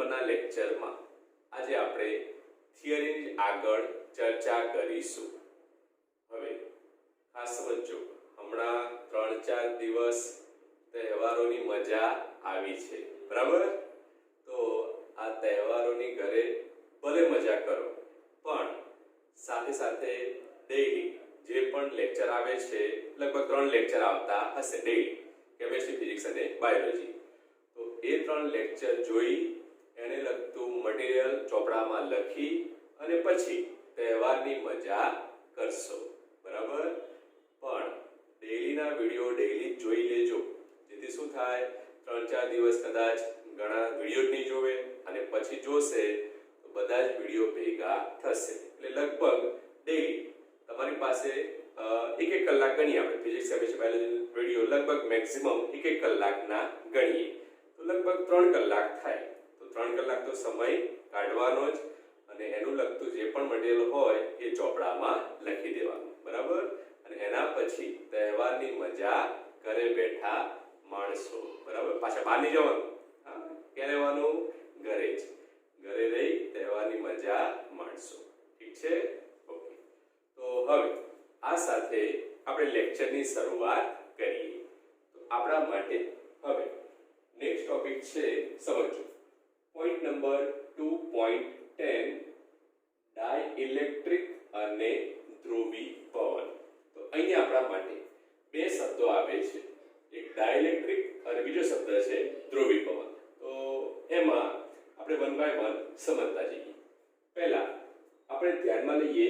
નંબરના લેક્ચરમાં આજે આપણે થિયરીની આગળ ચર્ચા કરીશું। હવે ખાસ સમજો, હમણાં 3-4 દિવસ તહેવારોની મજા આવી છે, બરાબર? તો આ તહેવારોની ઘરે ભલે મજા કરો, પણ સાથે સાથે ડેઈલી જે પણ લેક્ચર આવે છે, લગભગ 3 લેક્ચર આવતા હશે ડેઈલી, કેમેસ્ટ્રી, ફિઝિક્સ અને બાયોલોજી। તો એ 3 લેક્ચર જોઈ એને લગતું મટીરીયલ ચોપડામાં લખી અને પછી તહેવારની મજા કરશો, બરાબર? પણ ડેઈલીના વિડીયો ડેઈલી જોઈ લેજો, જેથી શું થાય, 3-4 દિવસ કદાચ ઘણા વિડીયો જ નહીં જોવે અને પછી જોશે તો બધા જ વિડીયો ભેગા થશે। એટલે લગભગ ડેઈલી તમારી પાસે 1-1 કલાક ગણીએ આપણે, ફિઝિક્સ, કેમેસ્ટ્રી, બાયોલોજી વિડીયો લગભગ મેક્સિમમ 1-1 કલાકના ગણીએ તો લગભગ 3 કલાક થાય। તો 3 કલાક તો સમય કાઢવાનો જ અને એનું લગતું જે પણ મટીરીયલ હોય એ ચોપડામાં લખી દેવાનું, બરાબર? અને એના પછી તહેવારની મજા ઘરે બેઠા માણસો, બરાબર? પાછા બહાર નહીં જવાનું, ક્યાં રહેવાનું? ઘરે જ, ઘરે રહી તહેવારની મજા માણસો, ઠીક છે? ઓકે, તો હવે આ સાથે આપણે લેક્ચરની શરૂઆત કરીએ। તો આપણા માટે હવે નેક્સ્ટ ટોપિક છે, સમજો પોઈન્ટ નંબર 2.10 ડાઇલેક્ટ્રિક અને ધ્રુવીભવન। તો અહીંયા આપણા માટે બે શબ્દો આવે છે, એક ડાઇલેક્ટ્રિક અને બીજો શબ્દ છે ધ્રુવીભવન। તો એમાં આપણે 1 by 1 સમજતા જઈએ। પહેલા આપણે ધ્યાનમાં લઈએ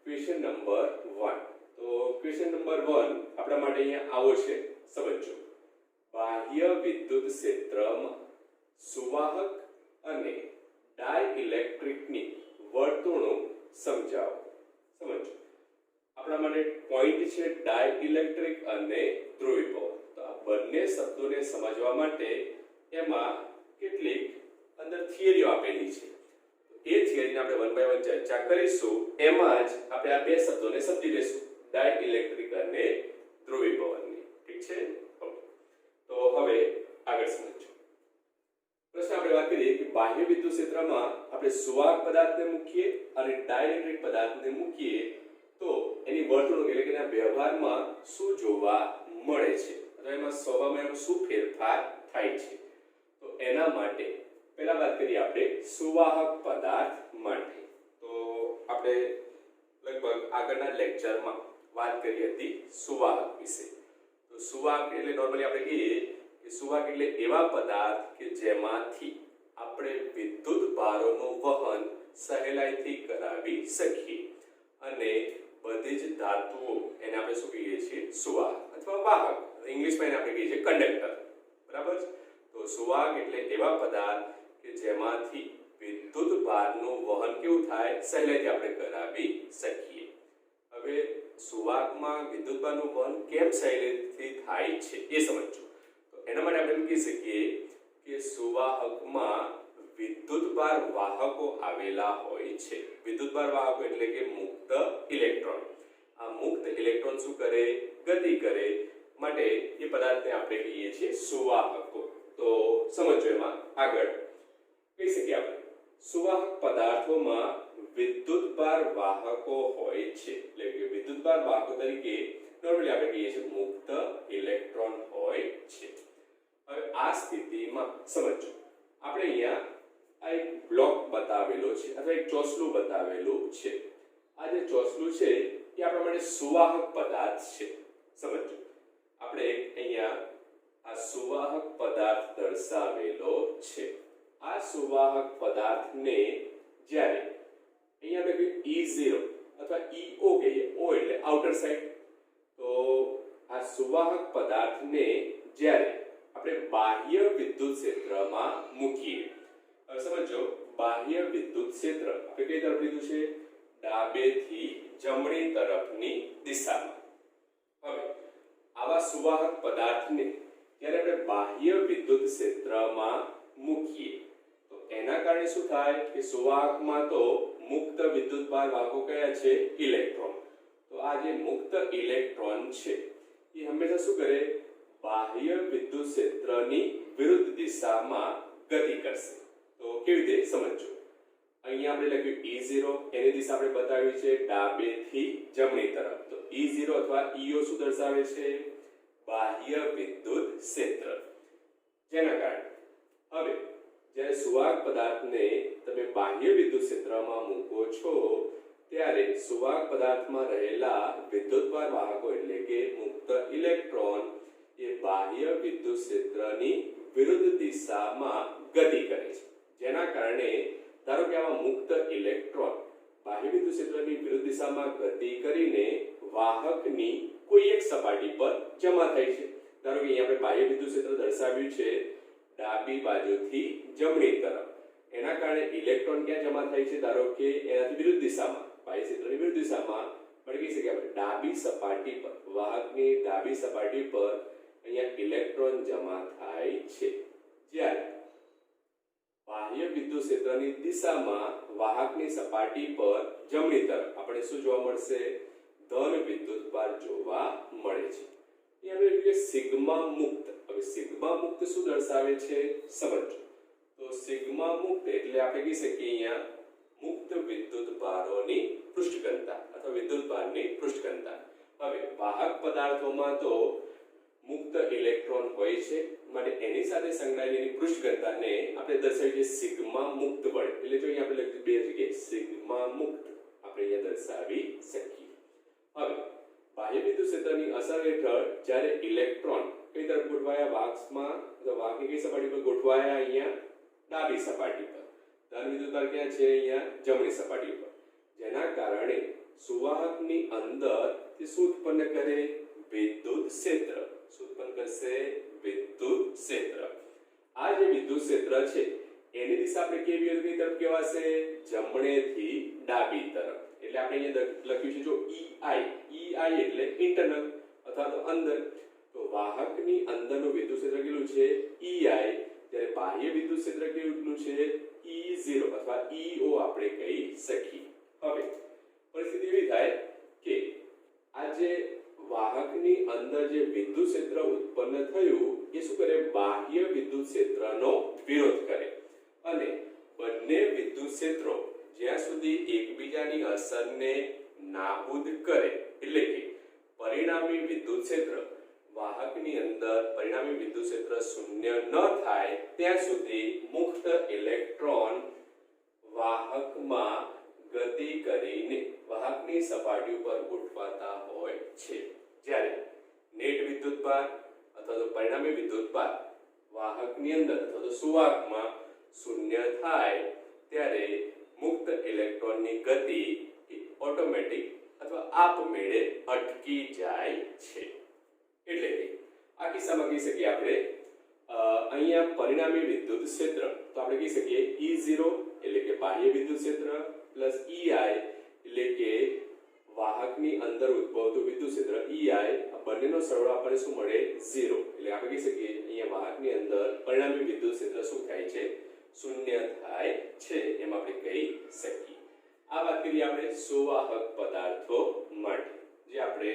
ક્વેશ્ચન નંબર 1। તો ક્વેશ્ચન નંબર 1 આપણા માટે અહીંયા આવો છે, સમજો બાહ્ય વિદ્યુત ક્ષેત્રમાં સુવાહક અને ડાઇલેક્ટ્રિકની વર્તણૂક સમજાવો। સમજો આપણા માટે પોઈન્ટ છે ડાઇલેક્ટ્રિક અને ધ્રુવીભવન। તો આ બંને શબ્દોને સમજવા માટે એમાં કેટલીક અંદર થિયરીઓ આપેલી છે, એ થિયરીને આપણે 1 by 1 ચર્ચા કરીશું। એમાં જ આપણે આ બે શબ્દોને સમજી લેશું, ડાઇલેક્ટ્રિક અને ધ્રુવીભવનની, ઠીક છે? તો હવે આગળ સમજો પ્રશ્ન આપણે વાત કરીએ કે બાહ્ય વિદ્યુત ક્ષેત્રમાં આપણે સુવાહક પદાર્થને મૂકીએ અને ડાઇલેક્ટ્રિક પદાર્થને મૂકીએ તો એની વર્તણૂક એટલે કે એના વ્યવહારમાં શું જોવા મળે છે, અથવા એમાં સ્વભાવમાં એનો શું ફેરફાર થાય છે। તો એના માટે પહેલા વાત કરીએ આપણે સુવાહક પદાર્થ માટે। તો આપણે લગભગ આગળના લેક્ચરમાં વાત કરી હતી સુવાહક વિશે। તો સુવાહક એટલે નોર્મલી આપણે કહીએ કે સુવાહક એટલે એવા પદાર્થ કે જેમાંથી આપણે વિદ્યુત ભારોનું વહન સહેલાઈથી કરાવી શકીએ અને બધી જ ધાતુઓ એને આપણે શું કહીએ છીએ? સુવાહક અથવા વાહક, ઇંગ્લિશમાં એને આપણે કહીએ છીએ કંડક્ટર, બરાબર? તો સુવાહક એટલે એવા પદાર્થ કે જેમાંથી વિદ્યુત ભારનું વહન કેવું થાય? સહેલાઈથી આપણે કરાવી શકીએ। હવે સુવાહકમાં વિદ્યુત ભારનું વહન કેમ સહેલાઈથી થાય છે એ સમજો। તો એના માટે આપણે એમ કહી શકીએ કે સુવાહકમાં વિદ્યુત ભાર વાહકો આવેલા હોય છે। વિદ્યુત ભાર વાહકો એટલે કે મુક્ત ઇલેક્ટ્રોન। આ મુક્ત ઇલેક્ટ્રોન શું કરે? ગતિ કરે, માટે એ પદાર્થને આપણે કહીએ છીએ સુવાહકો। તો સમજો એમાં આગળ કહી શકીએ આપણે સુવાહક પદાર્થોમાં વિદ્યુત ભાર વાહકો હોય છે, એટલે કે વિદ્યુત ભાર વાહકો તરીકે નોર્મલી આપણે કહીએ છીએ મુક્ત ઇલેક્ટ્રોન હોય છે। હવે આ સ્થિતિમાં સમજો આપણે અહીંયા આ એક બ્લોક બતાવેલો છે અથવા એક ચોસલું બતાવેલું છે। આ જે ચોસલું છે એ આપણા માટે સુવાહક પદાર્થ છે। સમજો આપણે અહીંયા આ સુવાહક પદાર્થ દર્શાવેલો છે। આ સુવાહક પદાર્થને જ્યારે અહીંયા આપણે E0 અથવા EO કહીએ, O એટલે આઉટર સાઇડ, તો આ સુવાહક પદાર્થને જ્યારે આપણે બાહ્ય વિદ્યુત ક્ષેત્રમાં મૂકીએ, હવે સમજો બાહ્ય વિદ્યુત ક્ષેત્ર આપણે કઈ તરફ લીધું છે? ડાબેથી જમણી તરફની દિશામાં। હવે આવા સુવાહક પદાર્થને જ્યારે આપણે બાહ્ય વિદ્યુત ક્ષેત્રમાં મૂકીએ તો એના કારણે શું થાય કે સુવાહકમાં તો મુક્ત વિદ્યુત ભાર વાહકો કયા છે? ઇલેક્ટ્રોન। તો આ જે મુક્ત ઇલેક્ટ્રોન છે એ હંમેશા શું કરે? બાહ્ય વિદ્યુત ક્ષેત્રની વિરુદ્ધ દિશામાં ગતિ કરશે। તો કેવી રીતે સમજજો. અહીંયા આપણે લખ્યું E0, એની દિશા આપણે બતાવી છે ડાબેથી જમણી તરફ. તો E0 અથવા EO શું દર્શાવે છે? બાહ્ય વિદ્યુત ક્ષેત્ર. જેના કારણે હવે જ્યારે સુવાહક પદાર્થને તમે બાહ્ય વિદ્યુત ક્ષેત્રમાં મૂકો છો ત્યારે સુવાહક પદાર્થમાં રહેલા વિદ્યુતભાર વાહકો એટલે કે મુક્ત ઇલેક્ટ્રોન એ બાહ્ય વિદ્યુત ક્ષેત્રની વિરુદ્ધ દિશામાં ગતિ કરે છે. જેના કારણે ધારો કે આવા મુક્ત ઇલેક્ટ્રોન બાહ્ય વિદ્યુત ક્ષેત્રની વિરુદ્ધ દિશામાં ગતિ કરીને વાહકની કોઈ એક સપાટી પર જમા થાય છે. ધારો કે અહીંયા આપણે બાહ્ય વિદ્યુત ક્ષેત્ર દર્શાવ્યું છે ડાબી બાજુથી જમણી તરફ. એના કારણે ઇલેક્ટ્રોન ક્યાં જમા થાય છે? ધારો કે એનાથી વિરુદ્ધ દિશામાં, બાહ્ય ક્ષેત્રની વિરુદ્ધ દિશામાં, પણ કહી શકીએ આપણે ડાબી સપાટી પર, વાહકની ડાબી સપાટી પર અહીંયા ઇલેક્ટ્રોન જમા થાય છે. જ્યારે બાહ્ય વિદ્યુત ક્ષેત્રની દિશામાં વાહકની સપાટી પર જમણી તરફ આપણે શું જોવા મળશે? ધન વિદ્યુતભાર જોવા મળે છે. અહીંયા આપણે સિગ્મા મુક્ત. હવે સિગ્મા મુક્ત શું દર્શાવે છે સમજો. તો સિગ્મા મુક્ત એટલે આપણે કહી શકીએ અહીંયા મુક્ત વિદ્યુતભારોની પૃષ્ઠ અથવા વિદ્યુતભારની પૃષ્ઠ. હવે વાહક પદાર્થોમાં તો મુક્ત ઇલેક્ટ્રોન હોય છે, માટે એની સાથે સંકળાયેલી પૃષ્ઠ ઘનતાને આપણે દર્શાવીએ છીએ સિગ્મા મુક્ત વડે. એટલે જો અહીંયા આપણે લખ્યું બે જગ્યાએ સિગ્મા મુક્ત આપણે અહીંયા દર્શાવી શકીએ. હવે બાહ્ય વિદ્યુત ક્ષેત્રની અસર હેઠળ જ્યારે ઇલેક્ટ્રોન કઈ તરફ ગોઠવાયા? વાહકમાં અથવા વાહકની કઈ સપાટી પર ગોઠવાયા? અહીંયા ડાબી સપાટી પર. ધન વિદ્યુતભાર ક્યાં છે? અહીંયા જમણી સપાટી પર. જેના કારણે સુવાહકની અંદર તે શું ઉત્પન્ન કરે? વિદ્યુત ક્ષેત્ર. શું ઉત્પન્ન કરશે? વિદ્યુત ક્ષેત્ર. આ જે વિદ્યુત ક્ષેત્ર છે એની દિશા આપણે કેવી કઈ તરફ કહેવાશે? જમણેથી ડાબી તરફ. એટલે આપણે અહીંયા લખ્યું છે જો EI એટલે ઇન્ટરનલ અથવા તો અંદર. તો વાહકની અંદરનું વિદ્યુત ક્ષેત્ર કેટલું છે? EI. જ્યારે બાહ્ય વિદ્યુત ક્ષેત્ર કેટલું છે? E0 અથવા EO આપણે કહી શકીએ. હવે પરિસ્થિતિ એવી થાય કે આ જે વાહકની અંદર જે વિદ્યુત ક્ષેત્ર ઉત્પન્ન થયું એ શું કરે? બાહ્ય વિદ્યુત ક્ષેત્રનો વિરોધ કરે અને બંને વિદ્યુત ક્ષેત્રો જ્યાં સુધી એકબીજાની અસરને નાબૂદ કરે એટલે કે પરિણામી વિદ્યુત ક્ષેત્ર વાહકની અંદર પરિણામી વિદ્યુત ક્ષેત્ર શૂન્ય ન થાય ત્યાં સુધી મુક્ત ઇલેક્ટ્રોન વાહકમાં ગતિ કરીને વાહકની સપાટી ઉપર ગોઠવાતા હોય છે. જ્યારે નેટ વિદ્યુતભાર અથવા તો પરિણામી વિદ્યુતભાર વાહકની અંદર અથવા તો સુવાહકમાં શૂન્ય થાય ત્યારે મુક્ત ઇલેક્ટ્રોનની ગતિ ઓટોમેટિક અથવા આપમેળે અટકી જાય છે. એટલે કે આ કિસ્સામાં કહી શકીએ આપણે અહીંયા પરિણામી વિદ્યુત ક્ષેત્ર તો આપણે કહી શકીએ E0 એટલે કે બાહ્ય વિદ્યુત ક્ષેત્ર પ્લસ EI એટલે કે વાહકની અંદર ઉદ્ભવતું વિદ્યુત ક્ષેત્ર EI, આ બંનેનો સરવાળો આપણને શું મળે? 0. એટલે આપણે કહી શકીએ અહીંયા વાહકની અંદર પરિણામી વિદ્યુત ક્ષેત્ર શું થાય છે? શૂન્ય થાય છે. એમ આપણે કહી શકીએ. આ વાત કરીએ આપણે સુવાહક પદાર્થો માટે, જે આપણે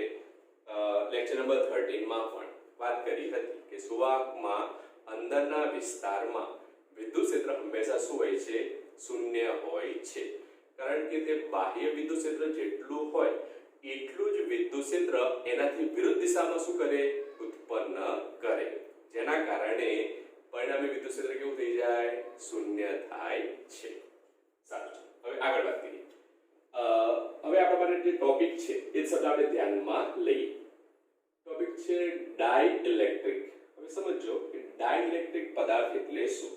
લેક્ચર નંબર 13 માં પણ વાત કરી હતી કે સુવાહકમાં અંદરના વિસ્તારમાં વિદ્યુત ક્ષેત્ર હંમેશા શું હોય છે? શૂન્ય હોય છે. કારણ કે તે બાહ્ય વિદ્યુત ક્ષેત્ર જેટલું હોય એટલું જ વિદ્યુત ક્ષેત્ર એનાથી વિરુદ્ધ દિશામાં શું કરે? ઉત્પન્ન કરે. જેના કારણે પરિણામી વિદ્યુત ક્ષેત્ર કેવું થઈ જાય? શૂન્ય થાય છે. સારું. હવે આગળ વાત કરીએ. હવે આપણા માટે જે ટોપિક છે એ શબ્દ આપણે ધ્યાનમાં લઈએ. ટોપિક છે ડાઇલેક્ટ્રિક. હવે સમજો કે ડાઇલેક્ટ્રિક પદાર્થ એટલે શું?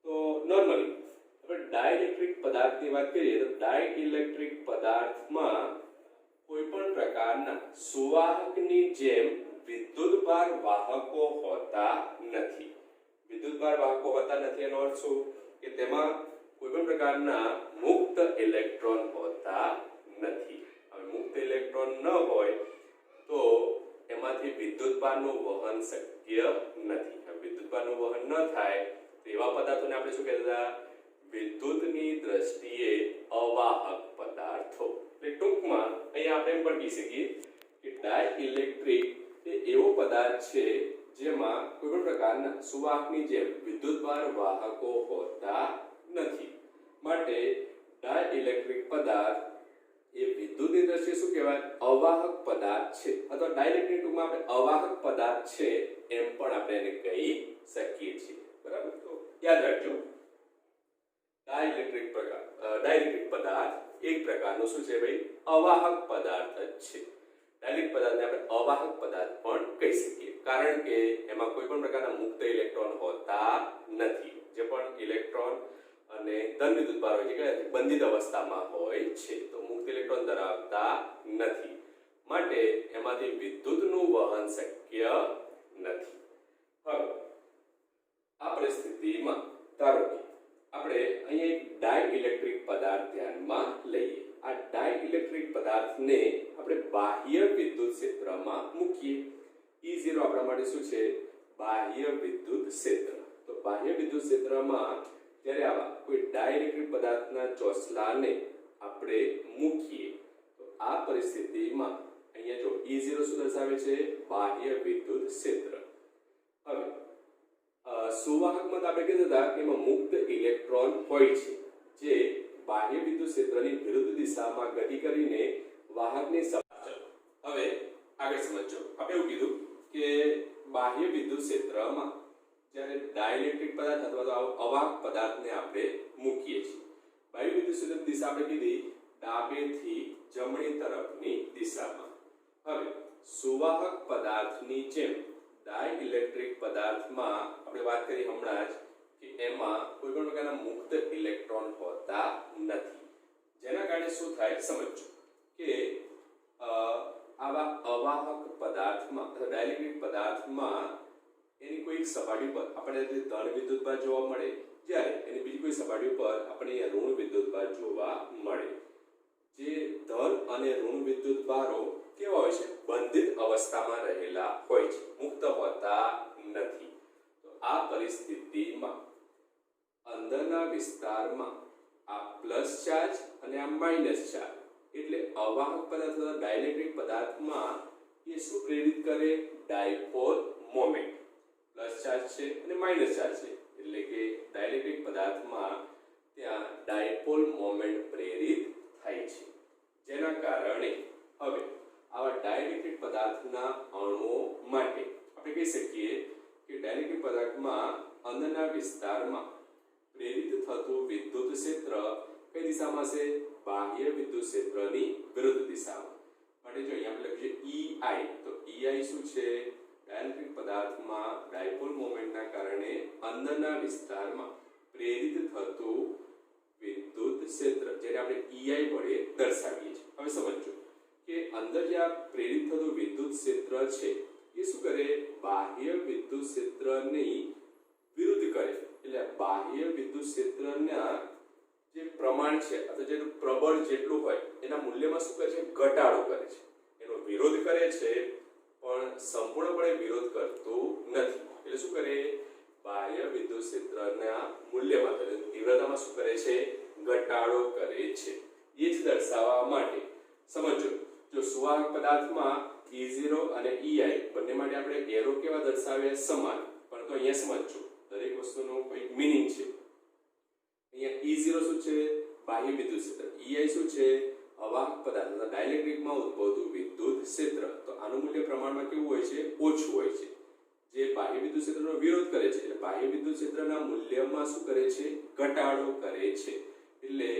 તો નોર્મલી આપણે ડાઇલેક્ટ્રિક પદાર્થની વાત કરીએ તો ડાઇલેક્ટ્રિક પદાર્થમાં કોઈ પણ પ્રકારના સુવાહકની જેમ વિદ્યુતભાર વાહકો હોતા નથી. વિદ્યુતભાર વાહકો હોતા નથી એનો અર્થ શું? કે તેમાં કોઈ પણ પ્રકારના મુક્ત ઇલેક્ટ્રોન હોતા નથી. હવે મુક્ત ઇલેક્ટ્રોન ન હોય તો એમાંથી વિદ્યુતભારનું વહન શક્ય નથી. હવે વિદ્યુતભારનું વહન ન થાય તો એવા પદાર્થોને આપણે શું કહેતા? વિદ્યુતની દ્રષ્ટિએ અવાહક પદાર્થો. એટલે ટૂંકમાં અહીંયા આપણે એમ પણ કહી શકીએ કે ડાઇલેક્ટ્રિક એ એવો પદાર્થ છે જેમાં કોઈ પણ પ્રકારના સુવાહકની જેમ વિદ્યુતભાર વાહકો હોતા નથી. પદાર્થ એ વિદ્યુતની દ્રષ્ટિએ શું કહેવાય? અવાહક પદાર્થ છે, અથવા ડાયરેક્ટલી ટૂંકમાં આપણે અવાહક પદાર્થ છે એમ પણ આપણે એને કહી શકીએ છીએ. બરાબર? તો યાદ રાખજો, ડાઇલેક્ટ્રિક પદાર્થ એક પ્રકારનો શું છે ભાઈ? અવાહક પદાર્થ જ છે. ડાઇલેક્ટ્રિક પદાર્થને આપણે અવાહક પદાર્થ પણ કહી શકીએ, કારણ કે એમાં કોઈ પણ પ્રકારના મુક્ત ઇલેક્ટ્રોન હોતા નથી. જે પણ ઇલેક્ટ્રોન અને ધન વિદ્યુતભાર હોય છે કે બંધિત અવસ્થામાં હોય છે, તો મુક્ત ઇલેક્ટ્રોન ધરાવતા નથી, માટે એમાંથી વિદ્યુતનું વહન શક્ય નથી. હવે આ પરિસ્થિતિમાં ધારો કે આપણે અહીંયા એક ડાઇલેક્ટ્રિક પદાર્થ ધ્યાનમાં લઈએ. આ ડાઇલેક્ટ્રિક પદાર્થને આપણે બાહ્ય વિદ્યુત ક્ષેત્રમાં મૂકીએ. E0 આપણા માટે શું છે? બાહ્ય વિદ્યુત ક્ષેત્ર. તો બાહ્ય વિદ્યુત ક્ષેત્રમાં જ્યારે આવા કોઈ ડાઇલેક્ટ્રિક પદાર્થના ચોસલાને આપણે મૂકીએ તો આ પરિસ્થિતિમાં અહીંયા જો E0 શું દર્શાવે છે? બાહ્ય વિદ્યુત ક્ષેત્ર. હવે સુવાહકમાં આપણે કીધું હતા કે એમાં મુક્ત ઇલેક્ટ્રોન હોય છે, જે બાહ્ય વિદ્યુત ક્ષેત્રની વિરુદ્ધ દિશામાં ગતિ કરીને વાહકની હવે આગળ સમજો. આપણે એવું કીધું કે બાહ્ય વિદ્યુત ક્ષેત્રમાં જ્યારે ડાઇલેક્ટ્રિક પદાર્થ અથવા તો અવાહક પદાર્થને આપણે મૂકીએ છીએ, બાહ્ય વિદ્યુત ક્ષેત્રની દિશા આપણે કીધી ડાબેથી જમણી તરફની દિશામાં. હવે સુવાહક પદાર્થની જેમ ડાઇલેક્ટ્રિક પદાર્થમાં આપણે વાત કરી હમણાં જ કે એમાં કોઈ પણ પ્રકારના મુક્ત ઇલેક્ટ્રોન હોતા નથી, જેના કારણે શું થાય સમજો કે આવા અવાહક પદાર્થમાં અથવા ડાઇલેક્ટ્રિક પદાર્થમાં એની કોઈ સપાટી પર આપણે ધન વિદ્યુતભાર જોવા મળે, જ્યારે એની બીજી કોઈ સપાટી પર આપણે ઋણ વિદ્યુતભાર જોવા મળે. જે ધન અને ઋણ વિદ્યુતભારો કેવા હોય છે? બંધિત અવસ્થામાં રહેલા હોય છે, મુક્ત હોતા નથી. તો આ પરિસ્થિતિમાં અંદરના વિસ્તારમાં આ પ્લસ ચાર્જ અને આ માઇનસ ચાર્જ, એટલે અવાહક પદાર્થ અથવા ડાઇલેક્ટ્રિક પદાર્થમાં એ શું પ્રેરિત કરે? Dipole moment. પ્લસ ચાર્જ છે અને માઇનસ ચાર્જ છે, એટલે કે ડાઇલેક્ટ્રિક પદાર્થમાં ત્યાં ડાયપોલ મોમેન્ટ પ્રેરિત થાય છે, જેના કારણે હવે આવા ડાઇલેક્ટ્રિક પદાર્થના અણુઓ માટે આપણે કહી શકીએ કે ડાઇલેક્ટ્રિક પદાર્થમાં અંદરના વિસ્તારમાં પ્રેરિત થતું વિદ્યુત ક્ષેત્ર કઈ દિશામાં છે? બાહ્ય વિદ્યુત ક્ષેત્રની વિરુદ્ધ દિશામાં. માટે જો અહીંયા આપણે લખીએ EI, તો EI શું છે? ડાઇલેક્ટ્રિક પદાર્થમાં ડાયપોલ મોમેન્ટના કારણે અંદરના વિસ્તારમાં પ્રેરિત થતું વિદ્યુત ક્ષેત્ર, જેને આપણે EI વડે દર્શાવીએ છીએ. હવે સમજો કે અંદર જે આ પ્રેરિત થતું વિદ્યુત ક્ષેત્ર છે એ શું કરે? બાહ્ય વિદ્યુત ક્ષેત્રની વિરુદ્ધ કરે. એટલે બાહ્ય વિદ્યુત ક્ષેત્રના જે પ્રમાણ છે અથવા જેનું પ્રબળ જેટલું હોય એના મૂલ્યમાં શું કરે છે? ઘટાડો કરે છે. એનો વિરોધ કરે છે, પણ સંપૂર્ણપણે વિરોધ કરતું નથી. એટલે શું કરે? બાહ્ય વિદ્યુત ક્ષેત્રના મૂલ્યમાં તીવ્રતામાં શું કરે છે? ઘટાડો કરે છે. એ જ દર્શાવવા માટે સમજો, જો સુવાહક પદાર્થમાં E0 અને EI બંને માટે આપણે એરો કેવા દર્શાવ્યા? સમાન. પણ તો અહીંયા સમજો, દરેક વસ્તુનો કોઈ મીનિંગ છે. અહીંયા E0 શું છે? બાહ્ય વિદ્યુત ક્ષેત્ર. EI શું છે? અવાહક પદાર્થ અથવા ડાઇલેક્ટ્રિકમાં ઉદ્ભવતું વિદ્યુત ક્ષેત્ર. તો આનું મૂલ્ય પ્રમાણમાં કેવું હોય છે? ઓછું હોય છે, જે બાહ્ય વિદ્યુત ક્ષેત્રનો વિરોધ કરે છે. એટલે બાહ્ય વિદ્યુત ક્ષેત્રના મૂલ્યમાં શું કરે છે? ઘટાડો કરે છે. એટલે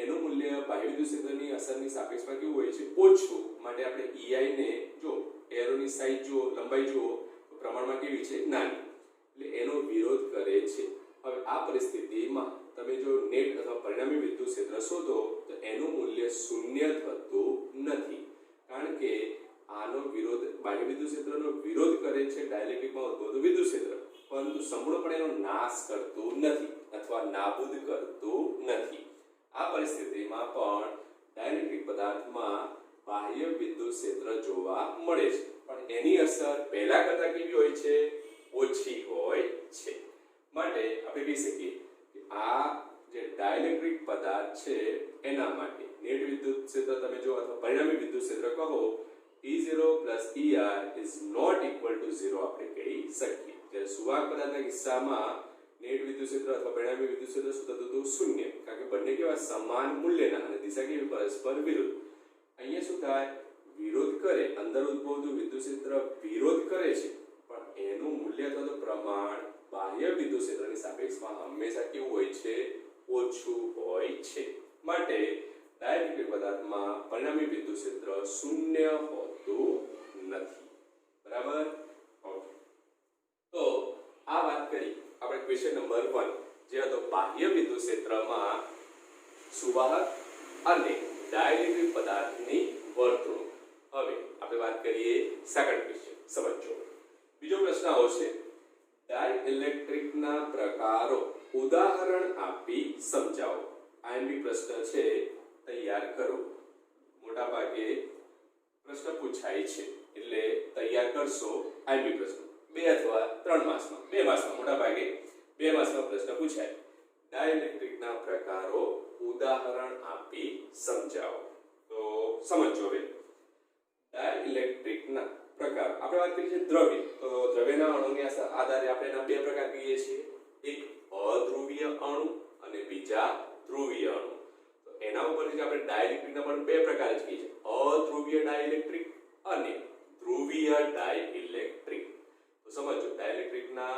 એનું મૂલ્ય બાહ્ય વિદ્યુત ક્ષેત્રની અસરની સાપેક્ષમાં કેવું હોય છે? ઓછું. માટે આપણે EI ને જો એરોની સાઈઝ જુઓ, લંબાઈ જુઓ, તો પ્રમાણમાં કેવી છે? નાની. એટલે એનો વિરોધ કરે છે. હવે આ પરિસ્થિતિમાં તમે જો નેટ અથવા પરિણામી વિદ્યુત ક્ષેત્ર શોધો તો એનું મૂલ્ય શૂન્ય થતું નથી, કારણ કે આનો વિરોધ બાહ્ય વિદ્યુત ક્ષેત્રનો વિરોધ કરે છે ડાઇલેક્ટ્રિકમાં ઉદ્ભવતું વિદ્યુત ક્ષેત્ર, પરંતુ સંપૂર્ણપણે એનો નાશ કરતું નથી અથવા નાબૂદ કરતું નથી. આ પરિસ્થિતિમાં પણ ડાઇલેક્ટ્રિક પદાર્થમાં બાહ્ય વિદ્યુત ક્ષેત્ર જોવા મળે છે, પણ એની અસર પહેલા કરતા કેવી હોય છે? ઓછી હોય છે. માટે આપણે કહી શકીએ કે આ જે ડાઇલેક્ટ્રિક પદાર્થ છે એના માટે નેટ વિદ્યુત ક્ષેત્ર તમે જો અથવા પરિણામી વિદ્યુત ક્ષેત્ર કહો, E0 plus ER is not equal to 0 આપણે કહી શકીએ. જ્યારે સુવાહક પદાર્થના કિસ્સામાં નેટ વિદ્યુત ક્ષેત્ર અથવા પરિણામી વિદ્યુત ક્ષેત્ર શું થતું હતું? શૂન્ય, કારણ કે બંને કેવા સમાન મૂલ્યના અને દિશા કેવી પરસ્પર વિરુદ્ધ. અહીંયા શું થાય વિરોધ કરે અંદર ઉદ્ભવતું વિદ્યુત ક્ષેત્ર વિરોધ કરે છે પણ એનું મૂલ્ય અથવા તો પ્રમાણ બાહ્ય વિદ્યુત ક્ષેત્રની સાપેક્ષમાં હંમેશા કેવું હોય છે ઓછું હોય છે. માટે ડાઇલેક્ટ્રિક પદાર્થમાં પરિણામી વિદ્યુત ક્ષેત્ર શૂન્ય હોતું નથી. બરાબર. ઓકે તો આ વાત કરી આપણે ક્વેશ્ચન નંબર 1 જે હતો બાહ્ય વિદ્યુત ક્ષેત્રમાં સુવાહક અને ડાઇલેક્ટ્રિક પદાર્થની વર્તણૂક. હવે આપણે વાત કરીએ સેકન્ડ ક્વેશ્ચન. સમજો બીજો પ્રશ્ન આવશે ડાઇલેક્ટ્રિકના પ્રકારો ઉદાહરણ આપી સમજાવો. આઈએમપી પ્રશ્ન છે તૈયાર કરો. મોટા ભાગે પ્રશ્ન પૂછાય છે એટલે તૈયાર કરશો. આઈએમપી પ્રશ્ન 2 અથવા 3 માસમાં 2 માસમાં મોટા ભાગે 2 માસમાં પ્રશ્ન પૂછાય. ડાઇલેક્ટ્રિકના પ્રકારો ઉદાહરણ આપી સમજાવો. તો સમજો હવે ડાઇલેક્ટ્રિકના પ્રકાર આપણે વાત કરી છે દ્રવ્ય. તો દ્રવ્યના અણુની આધારે આપણે એના 2 પ્રકાર કહીએ છીએ. એક અધ્રુવીય અણુ અને બીજા ધ્રુવીય અણુ. તો એના ઉપરથી આપણે ડાઇલેક્ટ્રિકના પણ 2 પ્રકાર જ કહીએ છીએ. અધ્રુવીય ડાઇલેક્ટ્રિક અને ધ્રુવીય ડાઇલેક્ટ્રિક. તો સમજો ડાઇલેક્ટ્રિકના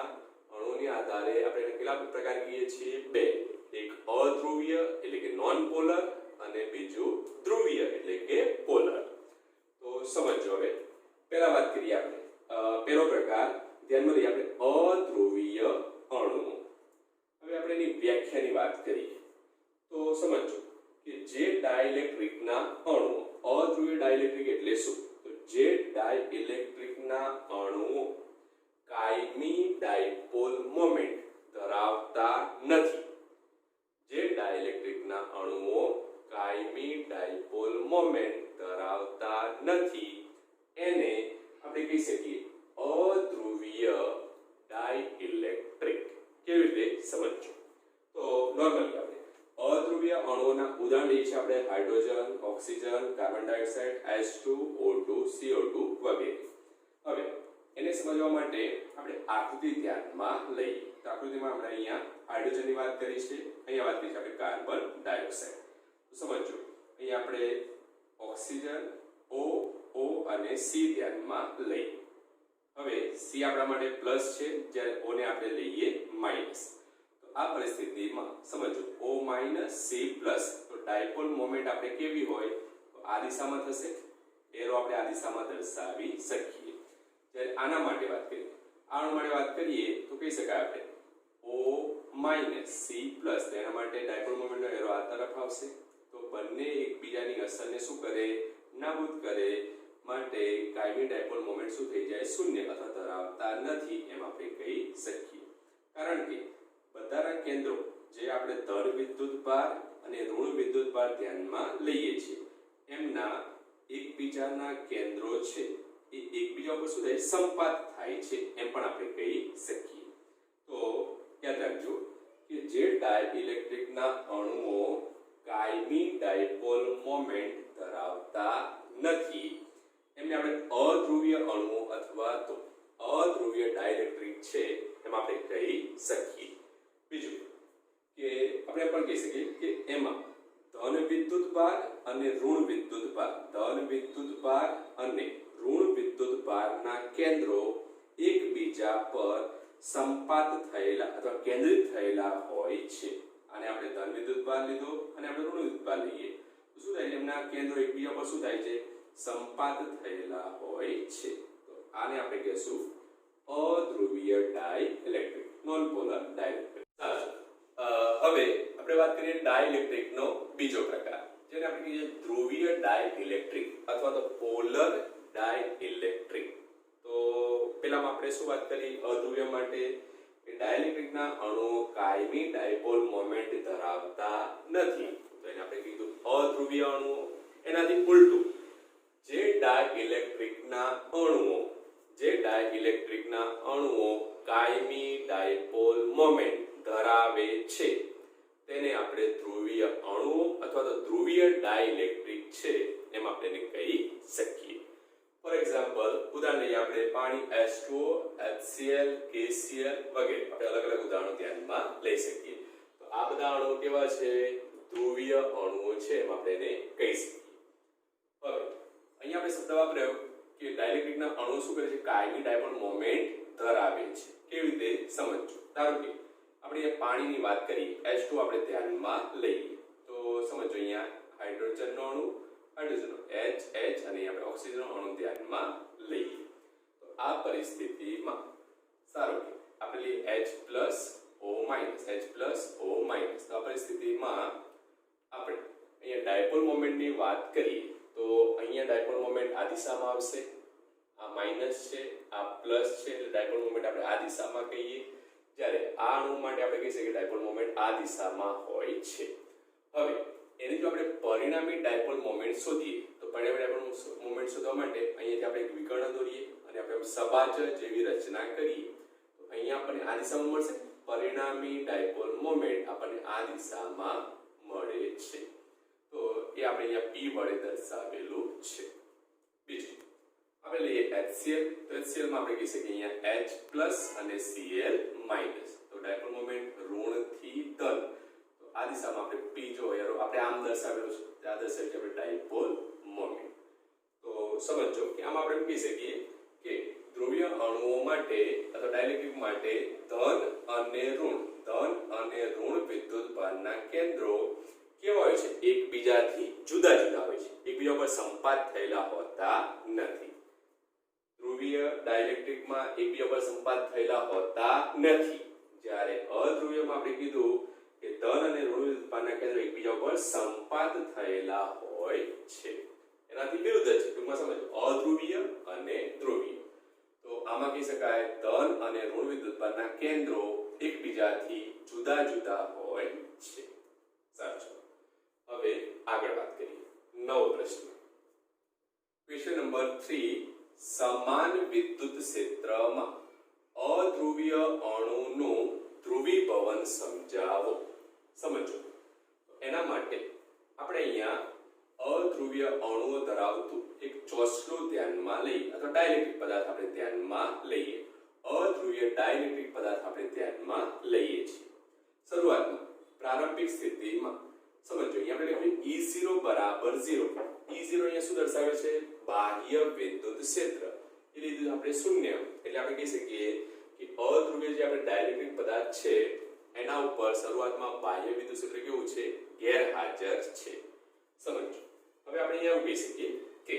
અણુની આધારે આપણે એને કેટલા પ્રકાર કહીએ છીએ 2. એક અધ્રુવીય એટલે કે નોન પોલર અને બીજું ધ્રુવીય એટલે કે પોલર. તો સમજો હવે પહેલા વાત કરીએ આપણે પહેલો પ્રકાર ધ્યાનમાં લઈએ આપણે અધ્રુવીય અણુ. હવે આપણે એની વ્યાખ્યાની વાત કરીએ તો સમજો કે જે ડાઇલેક્ટ્રિકના અણુ અધ્રુવીય ડાઇલેક્ટ્રિક એટલે શું તો જે ડાઇલેક્ટ્રિકના અણુઓ કાયમી ડાયપોલ મોમેન્ટ ધરાવતા નથી. જે ડાઇલેક્ટ્રિકના અણુઓ કાયમી ડાયપોલ મોમેન્ટ ધરાવતા નથી એને આપણે કહી શકીએ અધ્રુવીય ડાઇલેક્ટ્રિક. કેવી રીતે સમજો તો નોર્મલી આપણે અધ્રુવીય અણુઓના ઉદાહરણ લઈએ છીએ આપણે hydrogen, oxygen, carbon dioxide, H2O2, CO2 વગેરે. હવે એને સમજવા માટે આપણે આકૃતિ ધ્યાનમાં લઈએ. તો આકૃતિમાં આપણે અહીંયા હાઇડ્રોજનની વાત કરી છે, અહીંયા વાત કરી છે આપણે કાર્બન ડાયોક્સાઇડ. તો સમજો અહીંયા આપણે ઓક્સિજન O અને C ધ્યાનમાં લઈએ. હવે C આપણા માટે પ્લસ છે જ્યારે O ને આપણે લઈએ માઈનસ. તો આ પરિસ્થિતિમાં સમજો O C પ્લસ તો ડાયપોલ મોમેન્ટ આપણે કેવી હોય તો આ દિશામાં થશે. એરો આપણે આ દિશામાં દર્શાવી શકીએ. જ્યારે આના માટે વાત કરીએ આના માટે વાત કરીએ તો કહી શકાય આપણે O C પ્લસ તેના માટે ડાયપોલ મોમેન્ટનો એરો આ તરફ આવશે. તો બંને એકબીજાની અસરને શું કરે નાબૂદ કરે. માટે કાયમી ડાયપોલ મોમેન્ટ શું થઈ જાય શૂન્ય અથવા ધરાવતા નથી એમ આપણે કહી શકીએ. કારણ કે બધાના કેન્દ્રો જે આપણે ધન વિદ્યુતભાર અને ઋણ વિદ્યુતભાર ધ્યાનમાં લઈએ છીએ એમના એકબીજાના કેન્દ્રો છે એ એકબીજા ઉપર શું થાય સંપાત થાય છે એમ પણ આપણે કહી શકીએ. તો યાદ રાખજો કે જે ડાઇલેક્ટ્રિકના અણુઓ કાયમી ડાયપોલ મોમેન્ટ ધરાવતા નથી એમને આપણે અધ્રુવીય અણુઓ અથવા તો અધ્રુવીય ડાઇલેક્ટ્રિક છે એમ આપણે કહી શકીએ. બીજું કે આપણે પણ કહી શકીએ કે એમાં ધન વિદ્યુતભાર અને ઋણ વિદ્યુતભાર અને ઋણ વિદ્યુતભારના કેન્દ્રો એકબીજા પર સંપાત થયેલા અથવા કેન્દ્રિત થયેલા હોય છે. આને આપણે ધન વિદ્યુતભાર લીધો અને આપણે ઋણ વિદ્યુતભાર લઈએ તો શું થાય એમના કેન્દ્રો એકબીજા પર શું થાય છે સંપાત થયેલા હોય છે. તો આને આપણે કહીશું અધ્રુવીય ડાઇલેક્ટ્રિક નોન પોલર ડાઇલેક્ટ્રિક. હવે આપણે વાત કરીએ ડાઇલેક્ટ્રિકનો બીજો પ્રકાર જેને આપણે કહીએ ધ્રુવીય ડાઇલેક્ટ્રિક અથવા તો પોલર ડાઇલેક્ટ્રિક. તો પહેલામાં આપણે શું વાત કરી અધ્રુવીય માટે કે ડાઇલેક્ટ્રિકના અણુઓ કાયમી ડાયપોલ મોમેન્ટ ધરાવતા નથી. તો એને આપણે કીધું અધ્રુવીય અણુઓ. એનાથી ઉલટું જે ડાઇલેક્ટ્રિકના અણુઓ કાયમી ડાયપોલ મોમેન્ટ ધરાવે છે તેને આપણે ધ્રુવીય અણુઓ અથવા તો ધ્રુવીય ડાઇલેક્ટ્રિક છે એમ આપણે એને કહી શકીએ. ફોર એક્ઝામ્પલ ઉદાહરણ લઈએ આપણે પાણી H2O, HCl, KCl વગેરે આપણે અલગ અલગ ઉદાહરણો ધ્યાનમાં લઈ શકીએ. તો આ બધા અણુઓ કેવા છે ધ્રુવીય અણુઓ છે એમ આપણે એને કહી શકીએ. હવે અહીંયા આપણે શબ્દ વાપર્યો કે ડાઇલેક્ટ્રિકના અણુઓ શું કરે છે, કાયમી ડાયપોલ મોમેન્ટ ધરાવે છે. કેવી રીતે સમજજો. ધારો કે આપણે પાણીની વાત કરીએ, H2 આપણે ધ્યાનમાં લઈએ તો સમજો અહીંયા હાઇડ્રોજનનો અણુ, હાઇડ્રોજનનો H અને આપણે ઓક્સિજનનો અણુ ધ્યાનમાં લઈએ તો આ પરિસ્થિતિમાં સારો કે આપણે લઈએ H+O-, H+O-. તો આ પરિસ્થિતિમાં આપણે અહીંયા ડાયપોલ મોમેન્ટની વાત કરીએ તો અહીંયા ડાયપોલ મોમેન્ટ આ દિશામાં આવશે, આ માઇનસ છે, આ પ્લસ છે, એટલે ડાયપોલ મોમેન્ટ આપણે આ દિશામાં કહીએ, જ્યારે આ અણુ માટે આપણે કહી શકીએ ડાયપોલ મોમેન્ટ આ દિશામાં હોય છે. હવે એની જો આપણે પરિણામી ડાયપોલ મોમેન્ટ શોધીએ તો પરિણામી ડાયપોલ મોમેન્ટ શોધવા માટે અહીંયાથી આપણે એક વિકર્ણ દોરીએ અને આપણે સબાચર જેવી રચના કરીએ તો અહીંયા આપણને આ દિશામાં મળશે, પરિણામી ડાયપોલ મોમેન્ટ આપણને આ દિશામાં મળે છે. તો એ આપણે અહીંયા P વડે દર્શાવેલું છે. બીજું આપણે લઈએ HCl. તો HCl માં આપણે કહી શકીએ અહીંયા H+ અને Cl-. તો ડાયપોલ મોમેન્ટ ઋણ થી ધન, તો આ દિશામાં આપણે P જો આપણે આમ દર્શાવેલું છે, આ દર્શાવ્યું છે આપણે ડાયપોલ મોમેન્ટ. તો સમજો કે આમ આપણે કહી શકીએ કે ધ્રુવીય અણુઓ માટે અથવા ડાઇલેક્ટ્રિક માટે ધન અને ઋણ વિદ્યુતભારના કેન્દ્રો કેવા હોય છે, એકબીજાથી જુદા જુદા હોય છે, એકબીજા પર સંપાત થયેલા હોતા નથી. ધ્રુવીય ડાઇલેક્ટ્રિકમાં એકબીજા પર સંપાત થયેલા હોતા નથી, જ્યારે અધ્રુવીયમાં આપણે કીધું કે ધન અને ઋણ વિદ્યુતભારના કેન્દ્રો એકબીજા પર સંપાત થયેલા હોય છે. એનાથી વિરુદ્ધ છે, ટૂંકમાં સમજો અધ્રુવીય અને ધ્રુવીય. તો આમાં કહી શકાય ધન અને ઋણ વિદ્યુતભારના કેન્દ્રો એકબીજાથી જુદા જુદા હોય છે. સાચું. હવે આગળ વાત કરીએ. નવો પ્રશ્ન. Question number 3. સમાન વિદ્યુત ક્ષેત્રમાં અધ્રુવીય અણુનું ધ્રુવીભવન સમજાવો. સમજો. એના માટે આપણે અહીંયા અધ્રુવીય અણુઓ ધરાવતું એક ચોસલું ધ્યાનમાં લઈએ અથવા ડાઇલેક્ટ્રિક પદાર્થ આપણે ધ્યાનમાં લઈએ. અધ્રુવીય ડાઇલેક્ટ્રિક પદાર્થ આપણે ધ્યાનમાં લઈએ છીએ. શરૂઆતમાં પ્રારંભિક સ્થિતિમાં સમજો અહીંયા આપણે લખ્યું E0 બરાબર 0. E0 અહીંયા શું દર્શાવે છે, બાહ્ય વિદ્યુત ક્ષેત્ર. એ લીધું આપણે શૂન્ય, એટલે આપણે કહી શકીએ કે અધ્રુવીય જે આપણે ડાઇલેક્ટ્રિક પદાર્થ છે એના ઉપર શરૂઆતમાં બાહ્ય વિદ્યુત ક્ષેત્ર કેવું છે, ગેરહાજર છે. સમજો. હવે આપણે અહીંયા એવું કહી શકીએ કે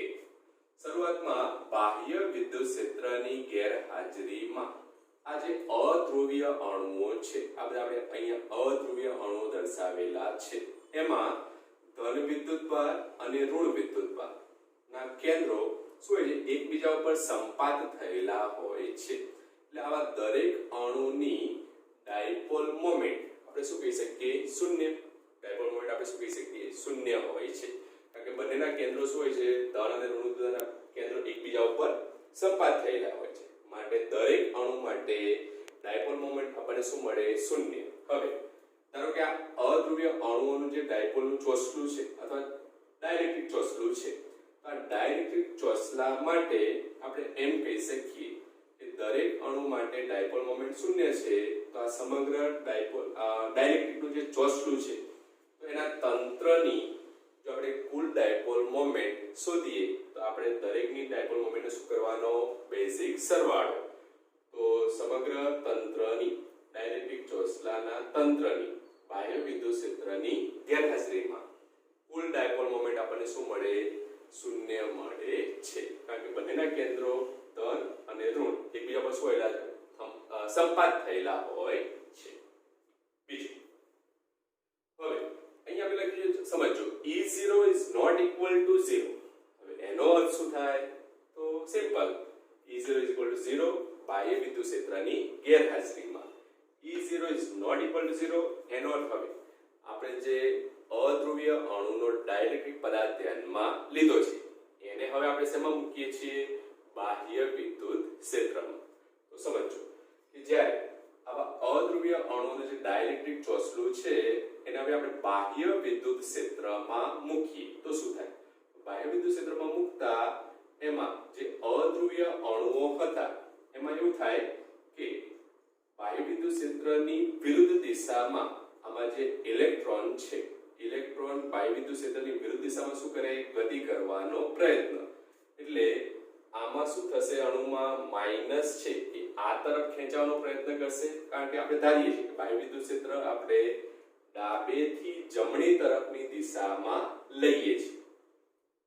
શરૂઆતમાં બાહ્ય વિદ્યુત ક્ષેત્રની ગેરહાજરીમાં આ જે અધ્રુવીય અણુઓ છે, આ બધા આપણે અહીંયા અધ્રુવીય અણુઓ દર્શાવેલા છે, એમાં ધન વિદ્યુતભાર અને ઋણ વિદ્યુતભાર ના કેન્દ્રો શું હોય છે, એકબીજા ઉપર સંપાત થયેલા હોય છે. એટલે આવા દરેક અણુની ડાયપોલ મોમેન્ટ આપણે શું કહી શકીએ, શૂન્ય. ડાયપોલ મોમેન્ટ આપણે શું કહી શકીએ, શૂન્ય હોય છે, કારણ કે બંનેના કેન્દ્રો શું હોય છે, ધન અને ઋણ વિદ્યુતના કેન્દ્રો એકબીજા ઉપર સંપાત થયેલા હોય છે. માટે દરેક અણુ માટે ડાયપોલ મોમેન્ટ આપણને શું મળે, શૂન્ય. હવે ધારો કે આ અધ્રુવીય અણુઓનું જે ડાયપોલનું ચોસલું છે અથવા ડાઇલેક્ટ્રિક ચોસલું છે, આ ડાઇલેક્ટ્રિક ચોસલા માટે આપણે એમ કહી શકીએ કે દરેક અણુ માટે ડાયપોલ મોમેન્ટ શૂન્ય છે. તો આ સમગ્ર ડાઇલેક્ટ્રિકનું જે ચોસલું છે તો એના તંત્રની જો આપણે કુલ ડાયપોલ મોમેન્ટ શોધીએ તો આપણે દરેકની ડાયપોલ મોમેન્ટને શું કરવાનો, બેઝિક સરવાળો. તો સમગ્ર તંત્રની ડાઇલેક્ટ્રિક ચોસલાના તંત્રની બાહ્ય વિદ્યુત ક્ષેત્રની ગેરહાજરીમાં કુલ ડાયપોલ મોમેન્ટ આપણને શું મળે, શૂન્ય મળે છે, કારણ કે બંનેના કેન્દ્રો ધન અને ઋણ એકબીજા પર શું સંપાત થયેલા હોય છે. બીજું હવે અહીંયા આપણે લખીએ, સમજો E0 is not equal to 0. હવે એનો અર્થ શું થાય, તો simple, E0 is equal to 0 બાહ્ય વિદ્યુત ક્ષેત્રની ગેરહાજરીમાં. E0 is not equal to 0 એનો અર્થ હવે આપણે જે અધ્રુવીય અણુનો ડાઇલેક્ટ્રિક પદાર્થ ધ્યાનમાં લીધો છે એને હવે આપણે શેમાં મૂકીએ છીએ, બાહ્ય વિદ્યુત ક્ષેત્રમાં. તો સમજો કે જ્યારે આવા અધ્રુવીય અણુનું જે ડાઇલેક્ટ્રિક ચોસલું છે એને હવે આપણે બાહ્ય વિદ્યુત ક્ષેત્રમાં મૂકીએ તો શું થાય, બાહ્ય વિદ્યુત ક્ષેત્રમાં મૂકતા એમાં જે અધ્રુવીય અણુઓ હતા એમાં એવું થાય કે બાહ્ય વિદ્યુત ક્ષેત્રની વિરુદ્ધ દિશામાં આમાં જે ઇલેક્ટ્રોન છે બાહ્ય વિદ્યુત ક્ષેત્રની વિરુદ્ધ દિશામાં શું કરે ગતિ કરવાનો પ્રયત્ન એટલે આમાં શું થશે અણુમાં માઈનસ છે એ આ તરફ ખેંચવાનો પ્રયત્ન કરશે કારણ કે આપણે ધારીએ છીએ કે બાહ્ય વિદ્યુત ક્ષેત્ર આપણે ડાબેથી જમણી તરફની દિશામાં લઈએ છીએ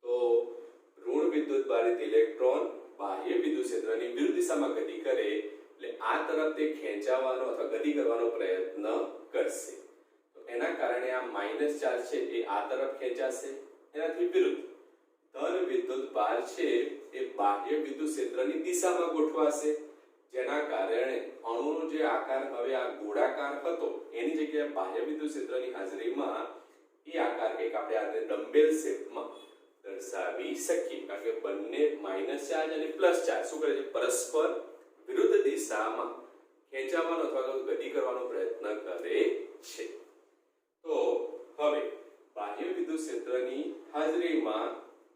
તો ઋણ વિદ્યુત ભારિત ઇલેક્ટ્રોન બાહ્ય વિદ્યુત ક્ષેત્રની વિરુદ્ધ દિશામાં ગતિ કરે એટલે આ તરફ તે ખેંચાવાનો અથવા ગતિ કરવાનો પ્રયત્ન કરશે તો એના કારણે આ માઈનસ ચાર્જ છે એ આ તરફ ખેંચાશે એનાથી વિરુદ્ધ ધન વિદ્યુત ભાર છે એ બાહ્ય વિદ્યુત ક્ષેત્રની દિશામાં ગોઠવાશે જેના કારણે અણુનો જે આકાર હવે આ ગોળાકાર હતો એની જગ્યાએ બાહ્ય વિદ્યુત ક્ષેત્રની હાજરીમાં એ આકાર કંઈક આપણે આ ડમ્બેલ શેપમાં દર્શાવી શકીએ કારણ કે બંને માઈનસ ચાર્જ અને પ્લસ ચાર્જ શું કરે છે પરસ્પર વિરુદ્ધ દિશામાં ખેંચાવાનો અથવા ગતિ કરવાનો પ્રયત્ન કરે છે તો હવે બાહ્ય વિદ્યુત ક્ષેત્રની હાજરીમાં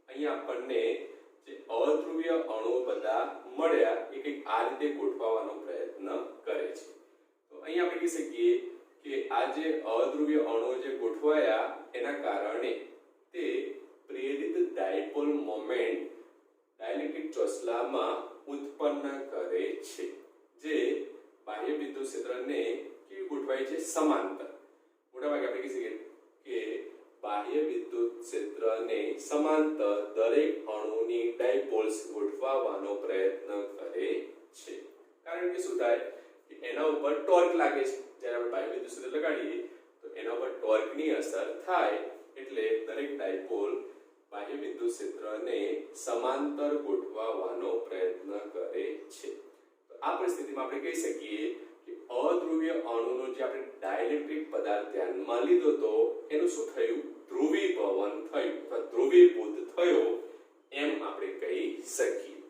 અહીંયા આપણને જે અધ્રુવીય અણુઓ બધા મળ્યા એ કંઈક આ રીતે ગોઠવવાનો પ્રયત્ન કરે છે તો અહીંયા આપણે કહી શકીએ કે આ જે અધ્રુવીય અણુઓ જે ગોઠવાયા એના કારણે તે પ્રેરિત ડાયપોલ મોમેન્ટ ડાઇલેક્ટ્રિક ચોસલામાં ઉત્પન્ન કરે છે જે બાહ્ય વિદ્યુત ક્ષેત્રને કેવી ગોઠવાય છે સમાંતર મોટાભાગે આપણે કહી શકીએ કે બાહ્ય વિદ્યુત ક્ષેત્રને સમાંતર દરેક અણુની ડાયપોલ્સ ગોઠવવાનો પ્રયત્ન કરે છે કારણ કે શું થાય કે એના ઉપર ટોર્ક લાગે છે જ્યારે આપણે બાહ્ય વિદ્યુત ક્ષેત્ર લગાડીએ તો એના ઉપર ટોર્કની અસર થાય એટલે દરેક ડાયપોલ બાહ્ય વિદ્યુત ક્ષેત્રને સમાંતર ગોઠવવાનો પ્રયત્ન કરે છે તો આ પરિસ્થિતિમાં આપણે કહી શકીએ કે અધ્રુવીય અણુનો જે આપણે ડાઇલેક્ટ્રિક પદાર્થ ધ્યાનમાં લીધો તો એનું શું થયું ધ્રુવીભવન થયું અથવા ધ્રુવીભૂત થયો એમ આપણે કહી શકીએ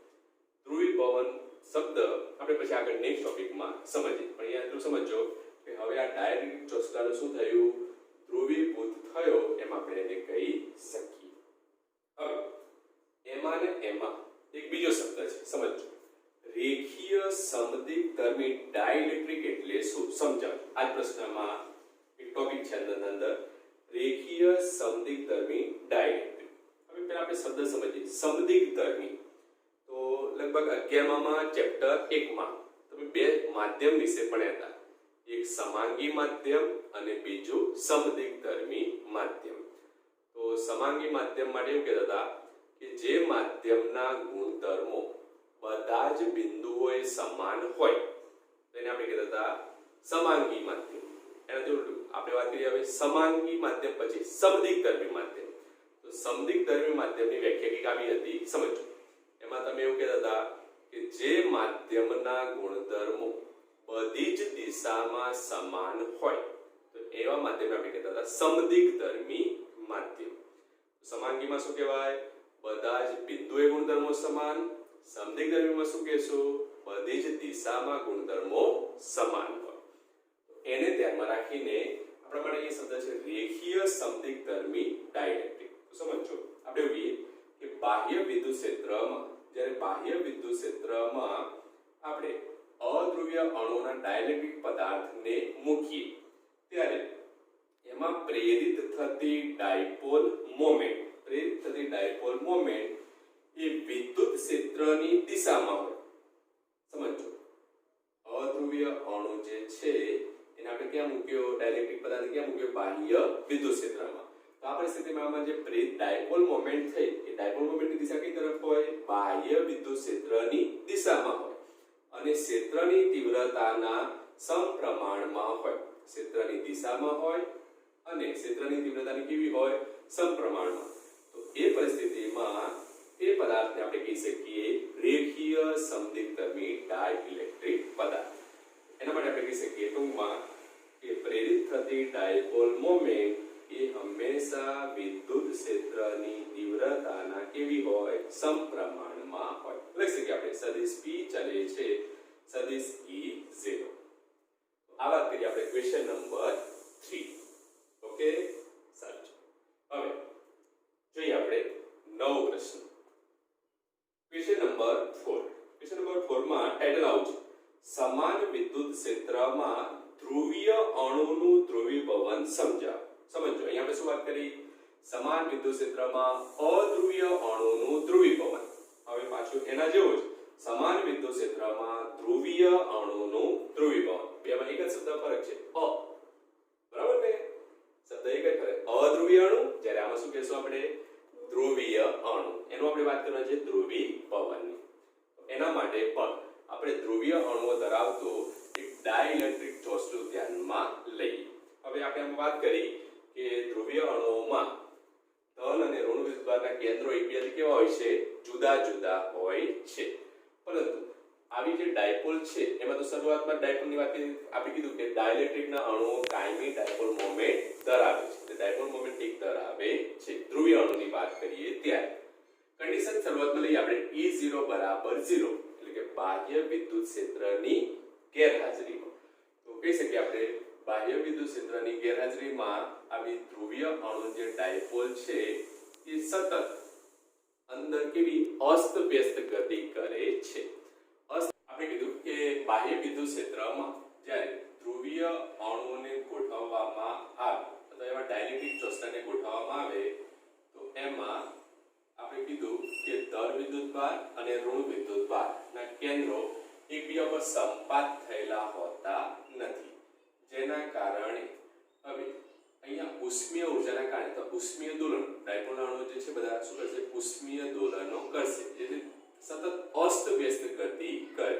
ધ્રુવીભવન શબ્દ આપણે પછી આગળ નેક્સ્ટ ટોપિકમાં સમજીએ પણ અહીંયા એટલું સમજો કે હવે આ ડાઇલેક્ટ્રિક ચોસલાનું શું થયું ધ્રુવીભૂત થયો એમ આપણે એને કહી શકીએ હવે એમાં ને એમાં એક બીજો શબ્દ છે સમજો રેખીય સમદિગ્ધર્મી ડાઇલેક્ટ્રિક એટલે શું સમજાવ આ પ્રશ્નમાં એક ટોપિક છે અંદર રેખીય સમદિગ્ધર્મી ડાઇલેક્ટ્રિક હવે પહેલા આપણે શબ્દ સમજીએ સમદિગ્ધર્મી તો લગભગ 11માં ચેપ્ટર 1 માં તમે બે માધ્યમ વિશે ભણ્યા હતા એક સમાંગી માધ્યમ અને બીજું સમદિગ્ધર્મી માધ્યમ તો સમાંગી માધ્યમ માટે એવું કહેતા હતા કે જે માધ્યમના ગુણધર્મો બધા જ બિંદુઓએ સમાન હોય તેને આપણે કહેતા હતા સમાંગી માધ્યમ એનાથી ઉલટું આપણે વાત કરીએ હવે સમાંગી માધ્યમ પછી સમદિગ્ધર્મી માધ્યમ તો સમદિગ્ધર્મી માધ્યમની વ્યાખ્યા કઈ આવી હતી સમજો એમાં તમે એવું કહેતા હતા કે જે માધ્યમના ગુણધર્મો બધી જ દિશામાં સમાન હોય તો એવા માધ્યમને આપણે કહેતા હતા સમદિગ્ધર્મી માધ્યમ સમાંગીમાં શું કહેવાય બધા જ બિંદુએ ગુણધર્મો સમાન સમદિગ્ધર્મીમાં શું કહેશું બધી જ દિશામાં ગુણધર્મો સમાન હોય એને ધ્યાનમાં રાખીને આપણા માટે એ શબ્દ છે રેખીય સમદિગ્ધર્મી ડાઇલેક્ટ્રિક તો સમજો આપણે કહીએ કે બાહ્ય વિદ્યુત ક્ષેત્રમાં જ્યારે બાહ્ય વિદ્યુત ક્ષેત્રમાં આપણે અધ્રુવીય અણુના ડાઇલેક્ટ્રિક પદાર્થને મૂકીએ ત્યારે એમાં પ્રેરિત થતી ડાયપોલ મોમેન્ટ એ વિદ્યુત ક્ષેત્રની દિશામાં હોય સમજો અધ્રુવીય અણુ જે છે એને આપણે ક્યાં મૂક્યો ડાઇલેક્ટ્રિક પદાર્થ ક્યાં મૂક્યો બાહ્ય વિદ્યુત ક્ષેત્રમાં તો આ પરિસ્થિતિમાં આમાં જે પ્રેરિત ડાયપોલ મોમેન્ટ થઈ એ ડાયપોલ મોમેન્ટની દિશા કઈ તરફ હોય બાહ્ય વિદ્યુત ક્ષેત્રની દિશામાં હોય અને ક્ષેત્રની તીવ્રતાના સમપ્રમાણમાં હોય ક્ષેત્રની દિશામાં હોય અને ક્ષેત્રની તીવ્રતાની કેવી હોય સમપ્રમાણમાં તો એ પરિસ્થિતિમાં એ પદાર્થને આપણે કહી શકીએ રેખીય સમદિગ્ધર્મી ડાઇલેક્ટ્રિક પદાર્થ એના માટે આપણે કહી શકીએ ટૂંકમાં કે પ્રેરિત થતી ડાયપોલ મોમેન્ટ એ હંમેશા વિદ્યુત ક્ષેત્રની તીવ્રતાના કેવી હોય સમપ્રમાણમાં હોય લખી શકીએ આપણે સદિશ p ચલે છે સદિશ E0 આ વાત કરીએ આપણે ક્વેશ્ચન નંબર 3 ઓકે સાચું હવે જોઈએ આપણે નવો પ્રશ્ન ક્વેશ્ચન નંબર 4 માં ટાઇટલ આવું છે સમાન વિદ્યુત ક્ષેત્રમાં ધ્રુવીય અણુનું ધ્રુવીભવન સમજાવો સમજો અહીંયા આપણે શું વાત કરી સમાન વિદ્યુત ક્ષેત્રમાં અધ્રુવીય અણુનું ધ્રુવીભવન. હવે પાછું એના જેવું જ સમાન વિદ્યુત ક્ષેત્રમાં ધ્રુવીય અણુનું ધ્રુવીભવન. બેમાં એક જ શબ્દ ફરક છે અ. બરાબર ને? શબ્દ એક જ ફરક. અધ્રુવીય અણુ જ્યારે આમાં શું કહેશું આપણે? ધ્રુવીય અણુ. એનો આપણે વાત કરવાની છે ધ્રુવીભવનની. એના માટે પણ આપણે ધ્રુવીય અણુઓ ધરાવતો એક ડાઇલેક્ટ્રિક ચોસલું ધ્યાનમાં લઈએ. હવે આપણે આમ વાત કરી કે ધ્રુવીય અણુઓમાં ધન અને ઋણ વિદ્યુતભારના કેન્દ્રો એકબીજાથી કેવા હોય છે? જુદા જુદા હોય છે. પરંતુ આવી જે ડાયપોલ છે એમાં તો શરૂઆતમાં ડાયપોલની વાત કરી, આપણે કીધું કે ડાઇલેક્ટ્રિકના અણુઓ કાયમી ડાયપોલ મોમેન્ટ ધરાવે છે. ડાયપોલ મોમેન્ટ એક ધરાવે છે. ધ્રુવીય અણુની વાત કરીએ ત્યારે કન્ડિશન શરૂઆતમાં લઈએ આપણે E0 બરાબર 0 એટલે કે બાહ્ય વિદ્યુત ક્ષેત્રની ગેરહાજરીમાં. તો કહી શકીએ આપણે બાહ્ય વિદ્યુત ક્ષેત્રની ગેરહાજરીમાં આવી ધ્રુવીય અણુ જે ડાયપોલ છે એ સતત અંદર કેવી અસ્તવ્યસ્ત ગતિ કરે છે. આપણે કીધું કે બાહ્ય વિદ્યુત ક્ષેત્રમાં જ્યારે ધ્રુવીય અણુઓને ગોઠવવામાં આવે અથવા એવા ડાઇલેક્ટ્રિક ચોસલાને ગોઠવવામાં આવે તો એમાં આપણે કીધું કે ધન વિદ્યુતભાર અને ઋણ વિદ્યુતભારના કેન્દ્રો એકબીજા પર સંપાત થયેલા હોતા નથી. જેના કારણે હવે અહીંયા ઉષ્મીય ઊર્જાના કારણે તો ઉષ્મીય દોલન ડાયપોલના અણુઓ જે છે બધા શું કરશે? ઉષ્મીય દોલનો કરશે. એટલે સતત અસ્તવ્યસ્ત ગતિ કરે.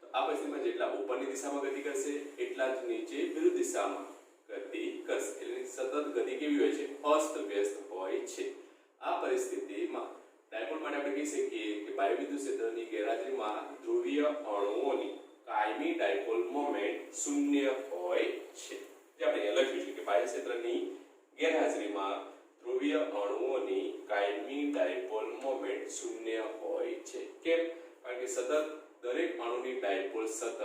તો આ પરિસ્થિતિમાં જેટલા ઉપરની દિશામાં ગતિ કરશે એટલા જ નીચે વિરુદ્ધ દિશામાં ગતિ કરશે. એટલે સતત ગતિ કેવી હોય છે? અસ્તવ્યસ્ત હોય છે. આ પરિસ્થિતિમાં ડાયપોલ માટે આપણે કહી શકીએ કે બાહ્ય વિદ્યુત ક્ષેત્રની ગેરહાજરીમાં ધ્રુવીય અણુઓની કાયમી ડાયપોલ મોમેન્ટ શૂન્ય હોય છે. જે આપણે અહીંયા લખ્યું છે કે બાહ્ય ક્ષેત્રની ગેરહાજરીમાં ધ્રુવીય અણુઓની કાયમી ડાયપોલ મોમેન્ટ શૂન્ય હોય છે. કેમ? કારણ કે સતત દરેક અણુની ડાયપોલ સતત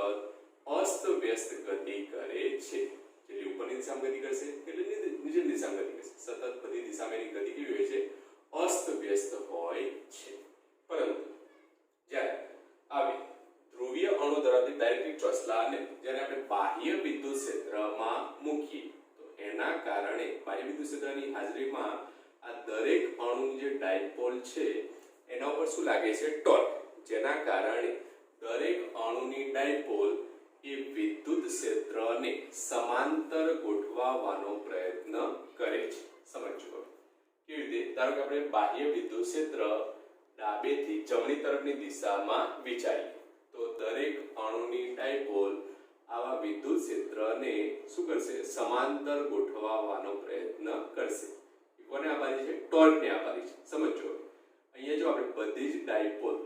અસ્તવ્યસ્ત ગતિ કરે છે. જેટલી ઉપરની દિશામાં ગતિ કરશે એટલી નીચેની દિશામાં ગતિ કરશે. સતત બધી દિશામાં એની ગતિ કેવી હોય છે? અસ્તવ્યસ્ત હોય છે. પરંતુ જ્યારે આવી ધ્રુવીય અણુ ધરાવતી ડાઇલેક્ટ્રિક ચોસલાને જ્યારે આપણે બાહ્ય વિદ્યુત ક્ષેત્રમાં મૂકીએ તો એના કારણે બાહ્ય વિદ્યુત ક્ષેત્રની હાજરીમાં આ દરેક અણુની જે ડાયપોલ છે એના ઉપર શું લાગે છે? ટોર્ક. જેના કારણે દરેક અણુની ડાયપોલ એ વિદ્યુત ક્ષેત્રને સમાંતર ગોઠવવાનો પ્રયત્ન કરે છે. સમજો કેવી રીતે? ધારો કે આપણે બાહ્ય વિદ્યુત ક્ષેત્ર ડાબેથી જમણી તરફની દિશામાં વિચારીએ તો દરેક અણુની ડાયપોલ આવા વિદ્યુત ક્ષેત્રને શું કરશે? સમાંતર ગોઠવવાનો પ્રયત્ન કરશે. કોને આભારી છે? ટોર્કને આભારી છે. સમજો અહીંયા જો આપણે બધી જ ડાયપોલ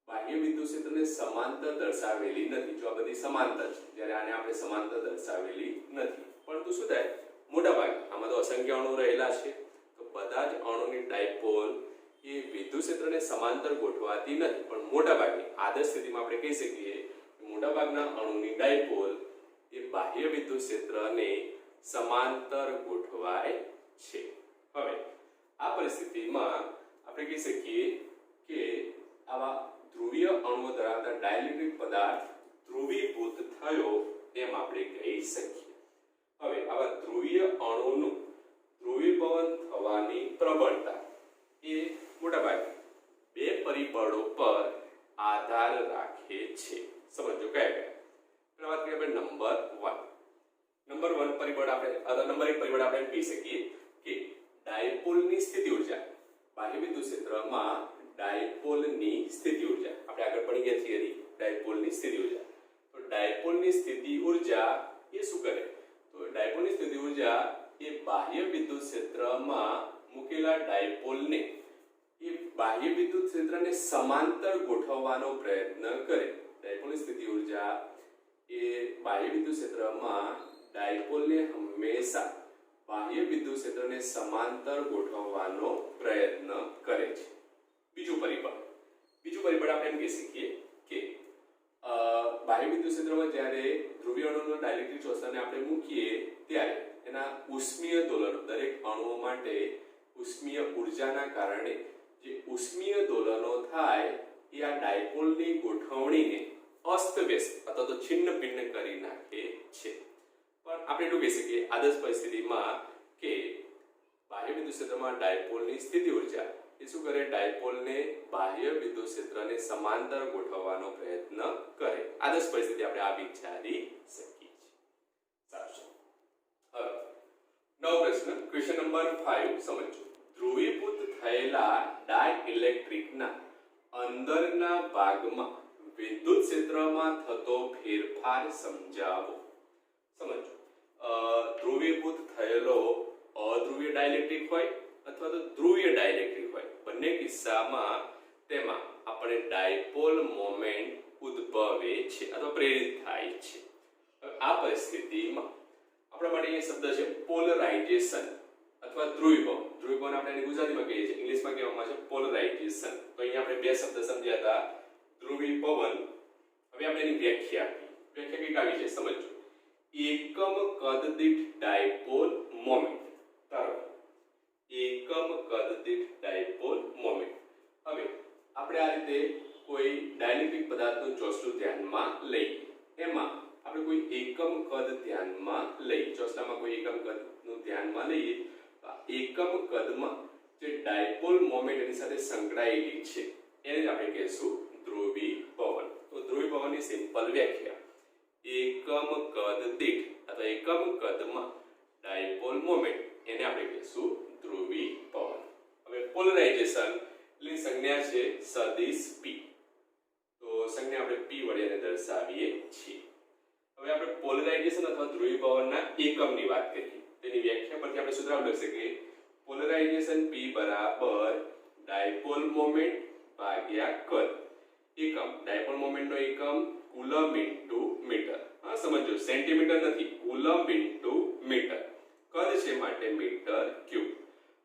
બાહ્ય વિદ્યુત ક્ષેત્રને સમાંતર દર્શાવેલી નથી. જો આ બધી સમાંતર છે જ્યારે આને આપણે સમાંતર દર્શાવેલી નથી. પરંતુ શું થાય? મોટા ભાગે આમાં તો અસંખ્ય અણુ રહેલા છે તો બધા જ અણુની ડાયપોલ એ વિદ્યુત ક્ષેત્રને સમાંતર ગોઠવાતી નથી. પણ મોટા ભાગે આદર્શ સ્થિતિમાં આપણે કહી શકીએ મોટા ભાગના અણુની ડાયપોલ એ બાહ્ય વિદ્યુત ક્ષેત્રને સમાંતર ગોઠવાય છે. હવે આ પરિસ્થિતિમાં આપણે કહી શકીએ કે આવા ધ્રુવીય અણુઓ ધરાવતા ડાઇલેક્ટ્રિક પદાર્થ ધ્રુવીભૂત થયો એમ આપણે કહી શકીએ. હવે આવા ધ્રુવીય અણુનું ધ્રુવીભવન થવાની પ્રબળતા એ મોટા ભાગે બે પરિબળો પર આધાર રાખે છે. સમજો કયા કયા? વાત કરીએ આપણે નંબર 1 પરિબળ આપણે નંબર 1 પરિબળ આપણે કહી શકીએ કે ડાયપોલની સ્થિતિ ઊર્જા. બાહ્ય વિદ્યુત ક્ષેત્રમાં ડાયપોલની સ્થિતિ ઊર્જા આપણે આગળ પડી ગયા થિયરી ડાયપોલની સ્થિતિ ઊર્જા. તો ડાયપોલની સ્થિતિ ઊર્જા એ શું કરે? તો ડાયપોલની સ્થિતિ ઊર્જા એ બાહ્ય વિદ્યુત ક્ષેત્રમાં મૂકેલા ડાયપોલને એ બાહ્ય વિદ્યુત ક્ષેત્રને સમાંતર ગોઠવવાનો પ્રયત્ન કરે. ડાયપોલની સ્થિતિ ઊર્જા એ બાહ્ય વિદ્યુત ક્ષેત્રમાં ડાયપોલને હંમેશા બાહ્ય વિદ્યુત ક્ષેત્રને સમાંતર ગોઠવવાનો પ્રયત્ન કરે છે. બીજું પરિબળ આપણે એમ કહી શકીએ કે બાહ્ય વિદ્યુત ક્ષેત્રમાં જ્યારે ધ્રુવીય અણુનો ડાઇલેક્ટ્રિક ચોસલાને આપણે મૂકીએ ત્યારે એના ઉષ્મીય દોલનો દરેક અણુઓ માટે ઉષ્મીય ઊર્જાના કારણે જે ઉષ્મીય દોલનો થાય એ આ ડાયપોલની ગોઠવણીને અસ્તવ્યસ્ત અથવા તો છિન્ન ભિન્ન કરી નાખે છે. પણ આપણે એટલું કહી શકીએ આદર્શ પરિસ્થિતિમાં કે બાહ્ય વિદ્યુત ક્ષેત્રમાં ડાયપોલની સ્થિતિ ઉર્જા એ શું કરે, ડાયપોલને બાહ્ય વિદ્યુત ક્ષેત્રને સમાંતર ગોઠવવાનો પ્રયત્ન કરે. આદર્શ પરિસ્થિતિ આપણે આ વિચારી શકીએ છીએ. સાચું. હવે નવો પ્રશ્ન, ક્વેશ્ચન નંબર 5 સમજો. ધ્રુવીભૂત થયેલા ડાઇલેક્ટ્રિકના અંદરના ભાગમાં વિદ્યુત ક્ષેત્રમાં થતો ફેરફાર સમજાવો. સમજો. ધ્રુવીભૂત થયેલો અધ્રુવીય ડાઇલેક્ટ્રિક હોય અથવા તો ધ્રુવીય ડાઇલેક્ટ્રિક હોય, બંને કિસ્સામાં તેમાં આપણે ડાયપોલ મોમેન્ટ ઉદ્ભવે છે અથવા પ્રેરિત થાય છે. આ પરિસ્થિતિમાં આપણા માટે અહીંયા શબ્દ છે પોલરાઇઝેશન અથવા ધ્રુવીભવન. ધ્રુવીભવન આપણે એને ગુજરાતીમાં કહીએ છીએ, ઇંગ્લિશમાં કહેવામાં આવે છે પોલરાઇઝેશન. તો અહીંયા આપણે બે શબ્દ સમજ્યા હતા, ધ્રુવીભવન. હવે આપણે એની વ્યાખ્યા આપી. વ્યાખ્યા કઈક આવી છે, સમજો. એકમ કદ દીઠ ડાયપોલ મોમેન્ટ. ધારો એકમ કદ દીઠ ડાયપોલ મોમેન્ટ. હવે આપણે આ રીતે કોઈ ડાઇલેક્ટ્રિક પદાર્થનું ચોસલું ધ્યાનમાં લઈએ. એમાં આપણે કોઈ એકમ કદ ધ્યાનમાં લઈએ, ચોસલામાં કોઈ એકમ કદનું ધ્યાનમાં લઈએ. એકમ કદમાં જે ડાયપોલ મોમેન્ટ એની સાથે સંકળાયેલી છે એને જ આપણે કહીશું ધ્રુવીભવન. તો ધ્રુવીભવનની સિમ્પલ વ્યાખ્યા, એકમ કદ દીઠ અથવા એકમ કદમાં ડાયપોલ મોમેન્ટ એને આપણે કહીશું ધ્રુવીભવન. હવે પોલરાઇઝેશન ની સંજ્ઞા છે સદિશ p. તો સંજ્ઞા આપણે p વડે એને દર્શાવીએ છીએ. હવે આપણે પોલરાઇઝેશન અથવા ધ્રુવીભવનના એકમની વાત કરીએ. તેની વ્યાખ્યા પરથી આપણે સૂત્ર લખી શકીએ, પોલરાઇઝેશન p બરાબર ડાયપોલ મોમેન્ટ ભાગ્યા કદ. એકમ ડાયપોલ મોમેન્ટનો એકમ કુલમ્બ ઇન્ટુ મીટર. હા સમજો, સેન્ટીમીટર નથી, કુલમ્બ ઇન્ટુ મીટર. કદ છે માટે મીટર ક્યુબ.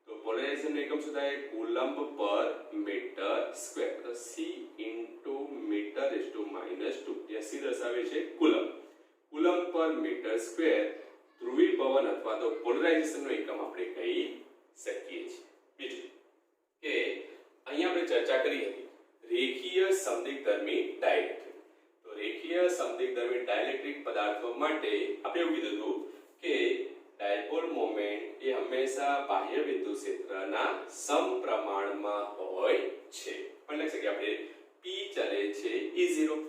તો પોલરાઇઝેશન એકમ શું થાય, કુલમ્બ પર મીટર સ્ક્વેર. તો c into metre raise to -2. ત્યાં c દર્શાવે છે coulomb. Coulomb per metre square ધ્રુવીભવન અથવા તો પોલરાઇઝેશનનો એકમ આપણે કહી શકીએ છીએ. બીજું કે અહીંયા આપણે ચર્ચા કરી હતી રેખીય સમદિગ્ધર્મી ડાઇલેક્ટ્રિક. તો રેખીય સમદિગ્ધર્મી ડાઇલેક્ટ્રિક પદાર્થો માટે આપણે એવું કીધું હતું કે ડાયપોલ મોમેન્ટ એ હંમેશા બાહ્ય વિદ્યુત ક્ષેત્રના સમપ્રમાણમાં હોય છે. પણ લખી શકીએ આપણે p ચલે છે E0.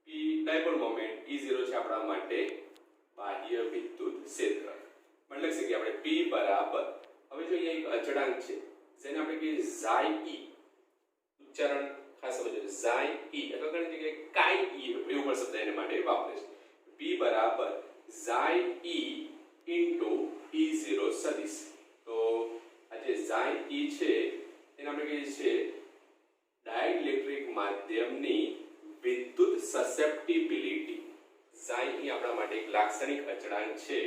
p dipole moment E0 છે આપણા માટે બાહ્ય વિદ્યુત ક્ષેત્ર. પણ લખી શકીએ આપણે p બરાબર, હવે જો અહીંયા એક અચળાંક છે જેને આપણે કહીએ ઝાઈ. ઉચ્ચારણ ખાસ સમજો, ઝાઈ અથવા ઘણી જગ્યાએ કાઈ એવું પણ શબ્દ એને માટે વાપરે છે. p બરાબર ઝાઈ ઇન્ટુ E0 સદિશ. તો આ જે ઝાઈ છે એને આપણે કહીએ છીએ ડાઇલેક્ટ્રિક માધ્યમની વિદ્યુત સસેપ્ટિબિલિટી. ઝાઈ આપણા માટે એક લાક્ષણિક અચળાંક છે.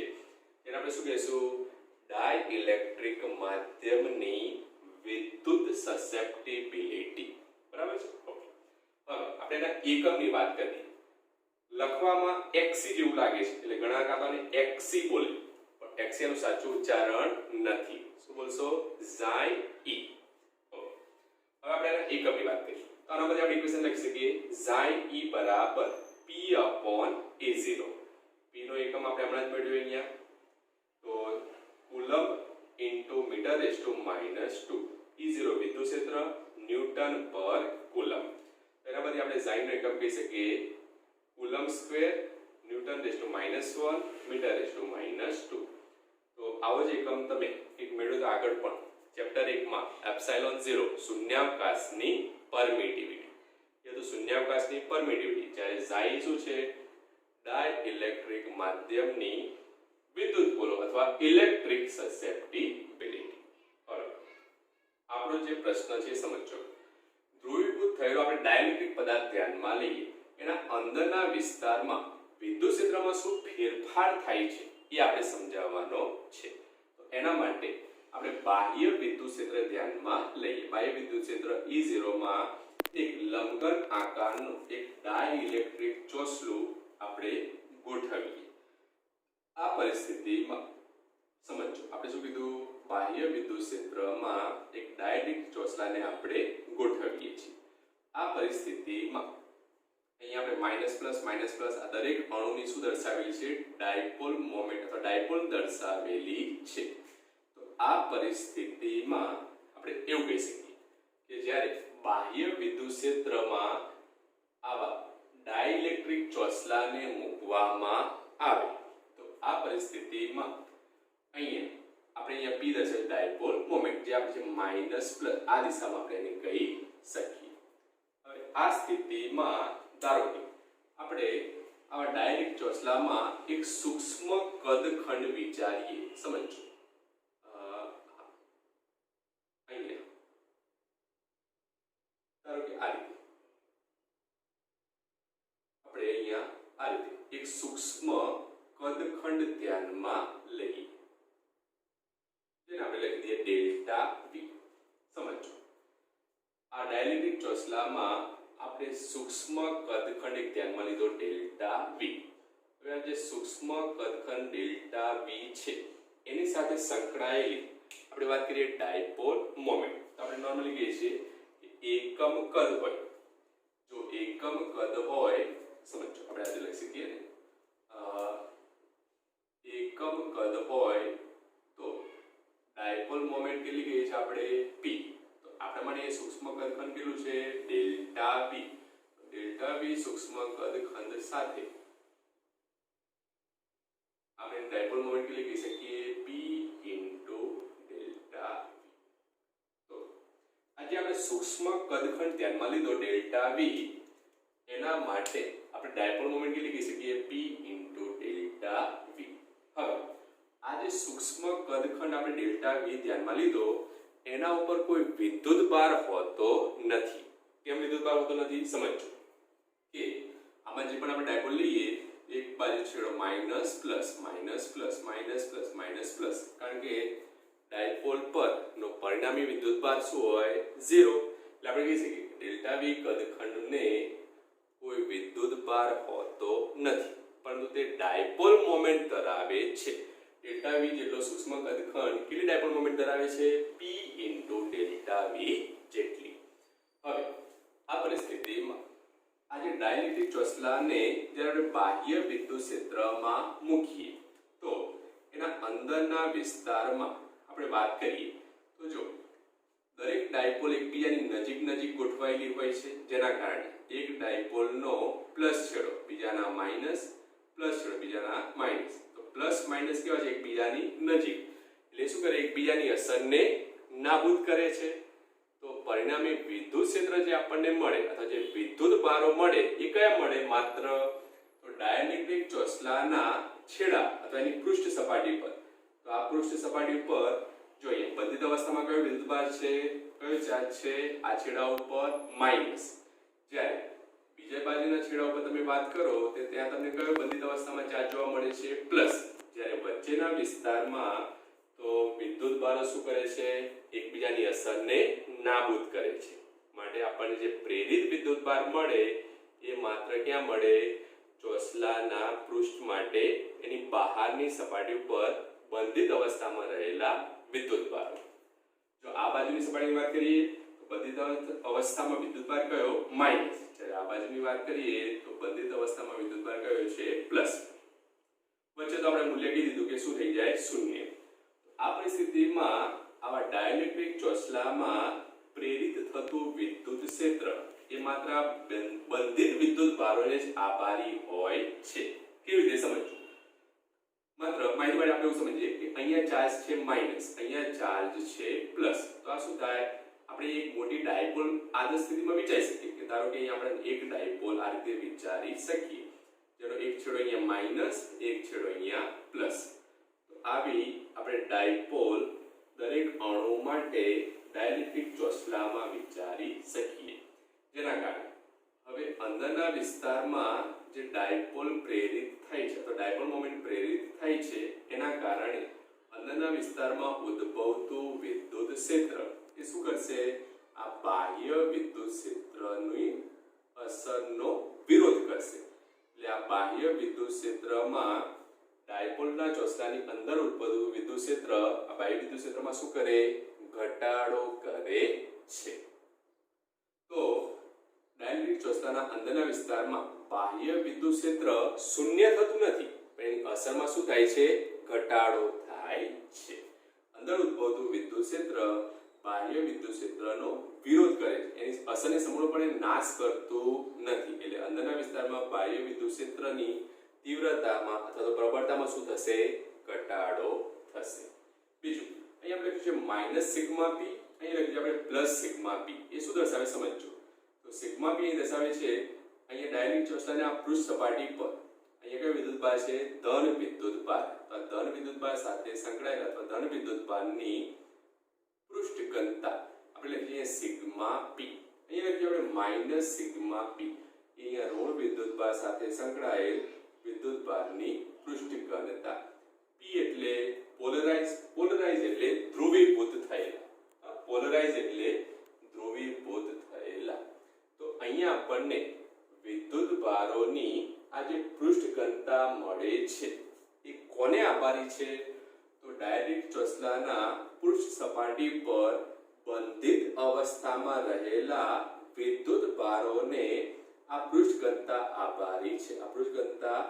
એને આપણે શું કહીશું, ડાઇલેક્ટ્રિક માધ્યમની વિદ્યુત સસેપ્ટિબિલિટી. બરાબર છે. ઓકે. હવે આપણે એના એકમની વાત કરીએ. લખવામાં xc જેવું લાગે છે એટલે ઘણા કાકાને xc બોલે, પણ xc નું સાચું ઉચ્ચારણ નથી. શું બોલશો, ઝાઈ. હવે આપણે એના એકમની વાત કરીએ. તો આના પરથી આપણે ઇક્વેશન લખી શકીએ, ઝાઈ બરાબર p upon a0. p નો એકમ આપણે હમણાં જ મેળવ્યો અહીંયા. તો coulomb into metre raise to -2. E0 વિદ્યુત ક્ષેત્ર ન્યૂટન પર કુલમ્બ. એના પરથી આપણે ઝાઈ નો એકમ કહી શકીએ coulomb square newton raise to -1 metre raise to -2. તો આવો જ એકમ તમે એક મેળવ્યો તો આગળ પણ ચેપ્ટર 1 માં એપ્સિલોન 0 શૂન્યાવકાશની પરમિટિવિટી. એ તો શૂન્યાવકાશની પરમિટિવિટી, જ્યારે ઝાઈ શું છે, ડાઇલેક્ટ્રિક માધ્યમની વિદ્યુત પુલો અથવા ઇલેક્ટ્રિક સસેપ્ટિબિલિટી. બરાબર. આપણો જે પ્રશ્ન છે સમજો, ધ્રુવીભૂત થયેલો આપણે ડાઇલેક્ટ્રિક પદાર્થ ધ્યાનમાં લઈએ, એના અંદરના વિસ્તારમાં વિદ્યુત ક્ષેત્રમાં શું ફેરફાર થાય છે એ આપણે સમજાવવાનો છે. તો એના માટે આપણે બાહ્ય વિદ્યુત ક્ષેત્ર ધ્યાનમાં લઈએ. બાહ્ય વિદ્યુત ક્ષેત્ર E0 માં એક લંબઘન આકારનું એક ડાઇલેક્ટ્રિક ચોસલું આપણે ગોઠવીએ. આ પરિસ્થિતિમાં સમજો આપણે શું કીધું, બાહ્ય વિદ્યુત ક્ષેત્રમાં એક ડાઇલેક્ટ્રિક ચોસલાને આપણે ગોઠવીએ છીએ. આ પરિસ્થિતિમાં અહીંયા આપણે માઇનસ પ્લસ આ દરેક અણુની શું દર્શાવેલી છે, ડાયપોલ મોમેન્ટ અથવા ડાયપોલ દર્શાવેલી છે. તો આ પરિસ્થિતિમાં આપણે એવું કહી શકીએ કે જ્યારે બાહ્ય વિદ્યુત ક્ષેત્રમાં આવા ડાઇલેક્ટ્રિક ચોસલાને મૂકવામાં આવે તો આ પરિસ્થિતિમાં અહીંયા P દર્શાવે ડાયપોલ મોમેન્ટ જે આપણે માઈનસ પ્લસ આ દિશામાં આપણે એને કહી શકીએ. હવે આ સ્થિતિમાં ધારો કે આપણે આવા ડાયરેક્ટ ચોસલામાં એક સૂક્ષ્મ કદખંડ વિચારીએ. સમજો અહીંયા ધારો કે આ રીતે આપણે અહીંયા આ રીતે એક સૂક્ષ્મ કદખંડ ધ્યાનમાં લઈએ જેને આપણે લખી દઈએ ડેલ્ટા વી. સમજો આ ડાઇલેક્ટ્રિક ચોસલામાં આપણે સૂક્ષ્મ કદખંડ એક ધ્યાનમાં લીધો ડેલ્ટા વી. હવે આ જે સૂક્ષ્મ કદખંડ ડેલ્ટા વી છે એની સાથે સંકળાયેલી આપણે વાત કરીએ ડાયપોલ મોમેન્ટ. તો આપણે નોર્મલી કહીએ છીએ કે એકમ કદ હોય. જો એકમ કદ હોય સમજો આપણે આજે લખી શકીએ ને એકમ કદ હોય તો ડાયપોલ મોમેન્ટ કેટલી કહીએ છીએ આપણે p. તો આપણા માટે સૂક્ષ્મ કદખંડ કેટલું છે ડેલ્ટા v. ડેલ્ટા v સૂક્ષ્મ કદખંડ સાથે આપણે ડાયપોલ મોમેન્ટ કેટલી કહી શકીએ p ડેલ્ટા v. તો આજે આપણે સૂક્ષ્મ કદખંડ ધ્યાનમાં લીધો ડેલ્ટા v એના માટે આપણે ડાયપોલ મોમેન્ટ કેટલી કહી શકીએ p ડેલ્ટા v. હવે આ જે સૂક્ષ્મ કદખંડ આપણે ડેલ્ટા v ધ્યાનમાં લીધો એના ઉપર કોઈ વિદ્યુત ભાર હોતો નથી. કેમ વિદ્યુત ભાર હોતો નથી સમજો કે આમાં જે પણ આપણે ડાયપોલ લઈએ એક બાજુ છેડો minus plus minus plus minus plus minus plus કારણ કે ડાયપોલ પર નો પરિણામી વિદ્યુત ભાર શું હોય 0. એટલે આપણે કહી શકીએ ડેલ્ટા v કદખંડને કોઈ વિદ્યુત ભાર હોતો નથી પરંતુ તે ડાયપોલ મોમેન્ટ ધરાવે છે. ડેલ્ટા v જેટલો સૂક્ષ્મ કદખંડ કેટલી ડાયપોલ મોમેન્ટ ધરાવે છે p ડેલ્ટા v જેટલી. હવે આ પરિસ્થિતિમાં આ જે ડાઇલેક્ટ્રિક ચોસલાને જ્યારે આપણે બાહ્ય વિદ્યુત ક્ષેત્રમાં મૂકીએ તો એના અંદરના વિસ્તારમાં આપણે વાત કરીએ તો જો દરેક ડાયપોલ એકબીજાની નજીક નજીક ગોઠવાયેલી હોય છે જેના કારણે એક ડાયપોલનો પ્લસ છેડો બીજાના માઈનસ પ્લસ છેડો બીજાના માઈનસ. તો પ્લસ માઈનસ કેવા છે એકબીજાની નજીક એટલે શું કરે એકબીજાની અસરને નાબૂદ કરે છે. તો પરિણામે વિદ્યુત ક્ષેત્ર જે આપણને મળે અથવા જે વિદ્યુત ભારો મળે એ કયા મળે માત્ર તો ડાઇલેક્ટ્રિક ચોસલાના છેડા અથવા એની પૃષ્ઠ સપાટી પર. તો આ પૃષ્ઠ સપાટી પર જોઈએ બંધિત અવસ્થામાં કયો વિદ્યુત ભાર છે કયો ચાર્જ છે આ છેડા ઉપર માઈનસ. જ્યારે બીજા બાજુના છેડા ઉપર તમે વાત કરો તો ત્યાં તમને કયો બંધિત અવસ્થામાં ચાર્જ જોવા મળે છે પ્લસ. જ્યારે વચ્ચેના વિસ્તારમાં તો વિદ્યુત ભારો શું કરે છે એકબીજાની અસરને નાબૂદ કરે છે. માટે આપણને જે પ્રેરિત વિદ્યુત ભાર મળે એ માત્ર ક્યાં મળે ચોસલાના પૃષ્ઠ માટે એની બહારની સપાટી ઉપર બંધિત અવસ્થામાં રહેલા વિદ્યુત ભારો. જો આ બાજુની સપાટીની વાત કરીએ તો બંધિત અવસ્થામાં વિદ્યુત ભાર કયો માઈનસ. જ્યારે આ બાજુની વાત કરીએ તો બંધિત અવસ્થામાં વિદ્યુત ભાર કયો છે પ્લસ. વચ્ચે તો આપણે મૂલ્ય કહી દીધું કે શું થઈ જાય શૂન્ય. આ પરિસ્થિતિમાં આવા ડાઇલેક્ટ્રિક ચોસલામાં પ્રેરિત થતું વિદ્યુત ક્ષેત્ર એ માત્ર બંધિત વિદ્યુત ભારોને જ આભારી હોય છે. કેવી રીતે સમજવું માત્ર માહિતી માટે આપણે એવું સમજીએ કે અહીંયા ચાર્જ છે માઈનસ અહીંયા ચાર્જ છે પ્લસ. તો આ શું થાય આપણે એક મોટી ડાયપોલ આદર્શ સ્થિતિમાં વિચારી શકીએ કે ધારો કે અહીંયા આપણે એક ડાયપોલ આ રીતે વિચારી શકીએ જેનો એક છેડો અહીંયા માઈનસ એક છેડો અહીંયા પ્લસ. તો આવી આપણે ડાયપોલ દરેક અણુ માટે ડાઇલેક્ટ્રિક ચોસલામાં વિચારી શકીએ જેના કારણે હવે અંદરના વિસ્તારમાં જે ડાયપોલ પ્રેરિત થાય છે તો ડાયપોલ મોમેન્ટ પ્રેરિત થાય છે એના કારણે અંદરના વિસ્તારમાં ઉદ્ભવતું વિદ્યુત ક્ષેત્ર એ શું કરશે આ બાહ્ય વિદ્યુત ક્ષેત્રની અસરનો વિરોધ કરશે. એટલે આ બાહ્ય વિદ્યુત ક્ષેત્રમાં ડાયપોલના ચોસલાની અંદર ઉદ્ભવતું વિદ્યુત ક્ષેત્ર આ બાહ્ય વિદ્યુત ક્ષેત્રમાં શું કરે ઘટાડો કરે છે. તો ડાઇલેક્ટ્રિક ચોસલાના અંદરના વિસ્તારમાં બાહ્ય વિદ્યુત ક્ષેત્ર શૂન્ય થતું નથી પણ એની અસરમાં શું થાય છે ઘટાડો થાય છે. અંદર ઉદ્ભવતું વિદ્યુત ક્ષેત્ર બાહ્ય વિદ્યુત ક્ષેત્રનો વિરોધ કરે છે, એની અસરને સંપૂર્ણપણે નાશ કરતું નથી. એટલે અંદરના વિસ્તારમાં બાહ્ય વિદ્યુત ક્ષેત્રની તીવ્રતામાં અથવા તો પ્રબળતામાં શું થશે? ઘટાડો થશે. બીજું અહીંયા આપણે લખ્યું છે માઇનસ સિગ્મા પી, અહીંયા લખ્યું છે આપણે પ્લસ સિગ્મા પી. એ શું દર્શાવે સમજજો. તો સિગ્મા પી અહીં દર્શાવે છે અહીંયા ડાયરેક્ટ ચોસલાના પૃષ્ઠ સપાટી પર અહીંયા કયો વિદ્યુત ભાર છે? ધન વિદ્યુત ભાર. તો ધન વિદ્યુત ભાર સાથે સંકળાયેલા અથવા ધન વિદ્યુત ભારની પૃષ્ઠ ઘનતા આપણે લખીએ સિગ્મા પી. અહીંયા લખીએ આપણે માઇનસ સિગ્મા પી. અહીંયા ઋણ વિદ્યુત ભાર સાથે સંકળાયેલ વિદ્યુત ભારની પૃષ્ઠ ઘનતા. પી એટલે પોલરાઇઝ, પોલરાઇઝ એટલે ધ્રુવીભૂત થયેલા, પોલરાઇઝ એટલે ધ્રુવીભૂત થયેલા. તો અહીંયા આપણને વિદ્યુત ભારોની આ જે પૃષ્ઠ ઘનતા મળે છે એ કોને આભારી છે? તો ડાયરેક્ટ ચોસલાના પૃષ્ઠ સપાટી પર બંધિત અવસ્થામાં રહેલા વિદ્યુત ભારોને આ પૃષ્ઠ ઘનતા આભારી છે. આ પૃષ્ઠ ઘનતા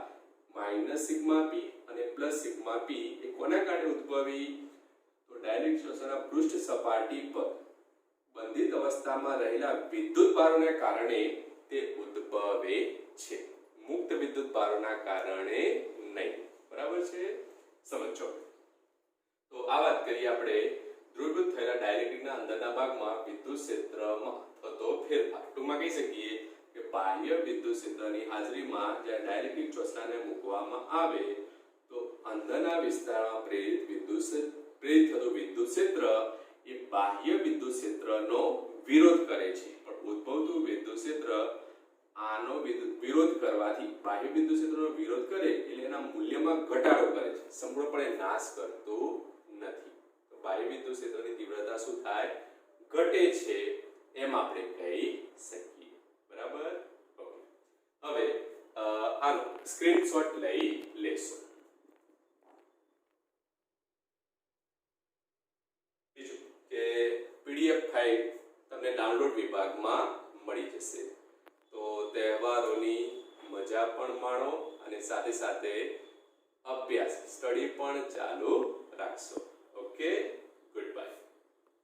માઇનસ સિગ્મા પી અને પ્લસ સિગ્મા પી એ કોના કારણે ઉદ્ભવી? તો ડાયરેક્ટ ચોસલાના પૃષ્ઠ સપાટી પર બંધિત અવસ્થામાં રહેલા વિદ્યુત ભારોને કારણે તે ઉદ્ભવે છે, મુક્ત વિદ્યુત ભારોના કારણે નહીં. બરાબર છે? સમજો. તો આ વાત કરીએ આપણે ધ્રુવીભૂત થયેલા ડાયલેક્ટ્રિકના અંદરના ભાગમાં વિદ્યુત ક્ષેત્રમાં થતો ફેરફાર. ટૂંકમાં કહી શકીએ કે બાહ્ય વિદ્યુત ક્ષેત્રની હાજરીમાં જ્યારે ડાયલેક્ટ્રિક ચોસલાને મૂકવામાં આવે તો અંદરના વિસ્તારમાં પ્રેરિત થતું વિદ્યુત ક્ષેત્ર એ બાહ્ય વિદ્યુત ક્ષેત્રનો વિરોધ કરે છે. પણ ઉદ્ભવતું વિદ્યુત ક્ષેત્ર આનો વિરોધ કરવાથી બાહ્ય વિદ્યુત ક્ષેત્રનો વિરોધ કરે એટલે એના મૂલ્યમાં ઘટાડો કરે છે, સંપૂર્ણપણે નાશ કરતું નથી. તો બાહ્ય વિદ્યુત ક્ષેત્રની તીવ્રતા શું થાય? ઘટે છે એમ આપણે કહી શકીએ. બરાબર? ઓકે. હવે આનો સ્ક્રીનશોટ લઈ લેશો. બીજું કે પીડીએફ ફાઇલ તમને ડાઉનલોડ વિભાગમાં મળી જશે. તો તહેવારોની મજા પણ માણો અને સાથે સાથે અભ્યાસ સ્ટડી પણ ચાલુ રાખશો. ઓકે.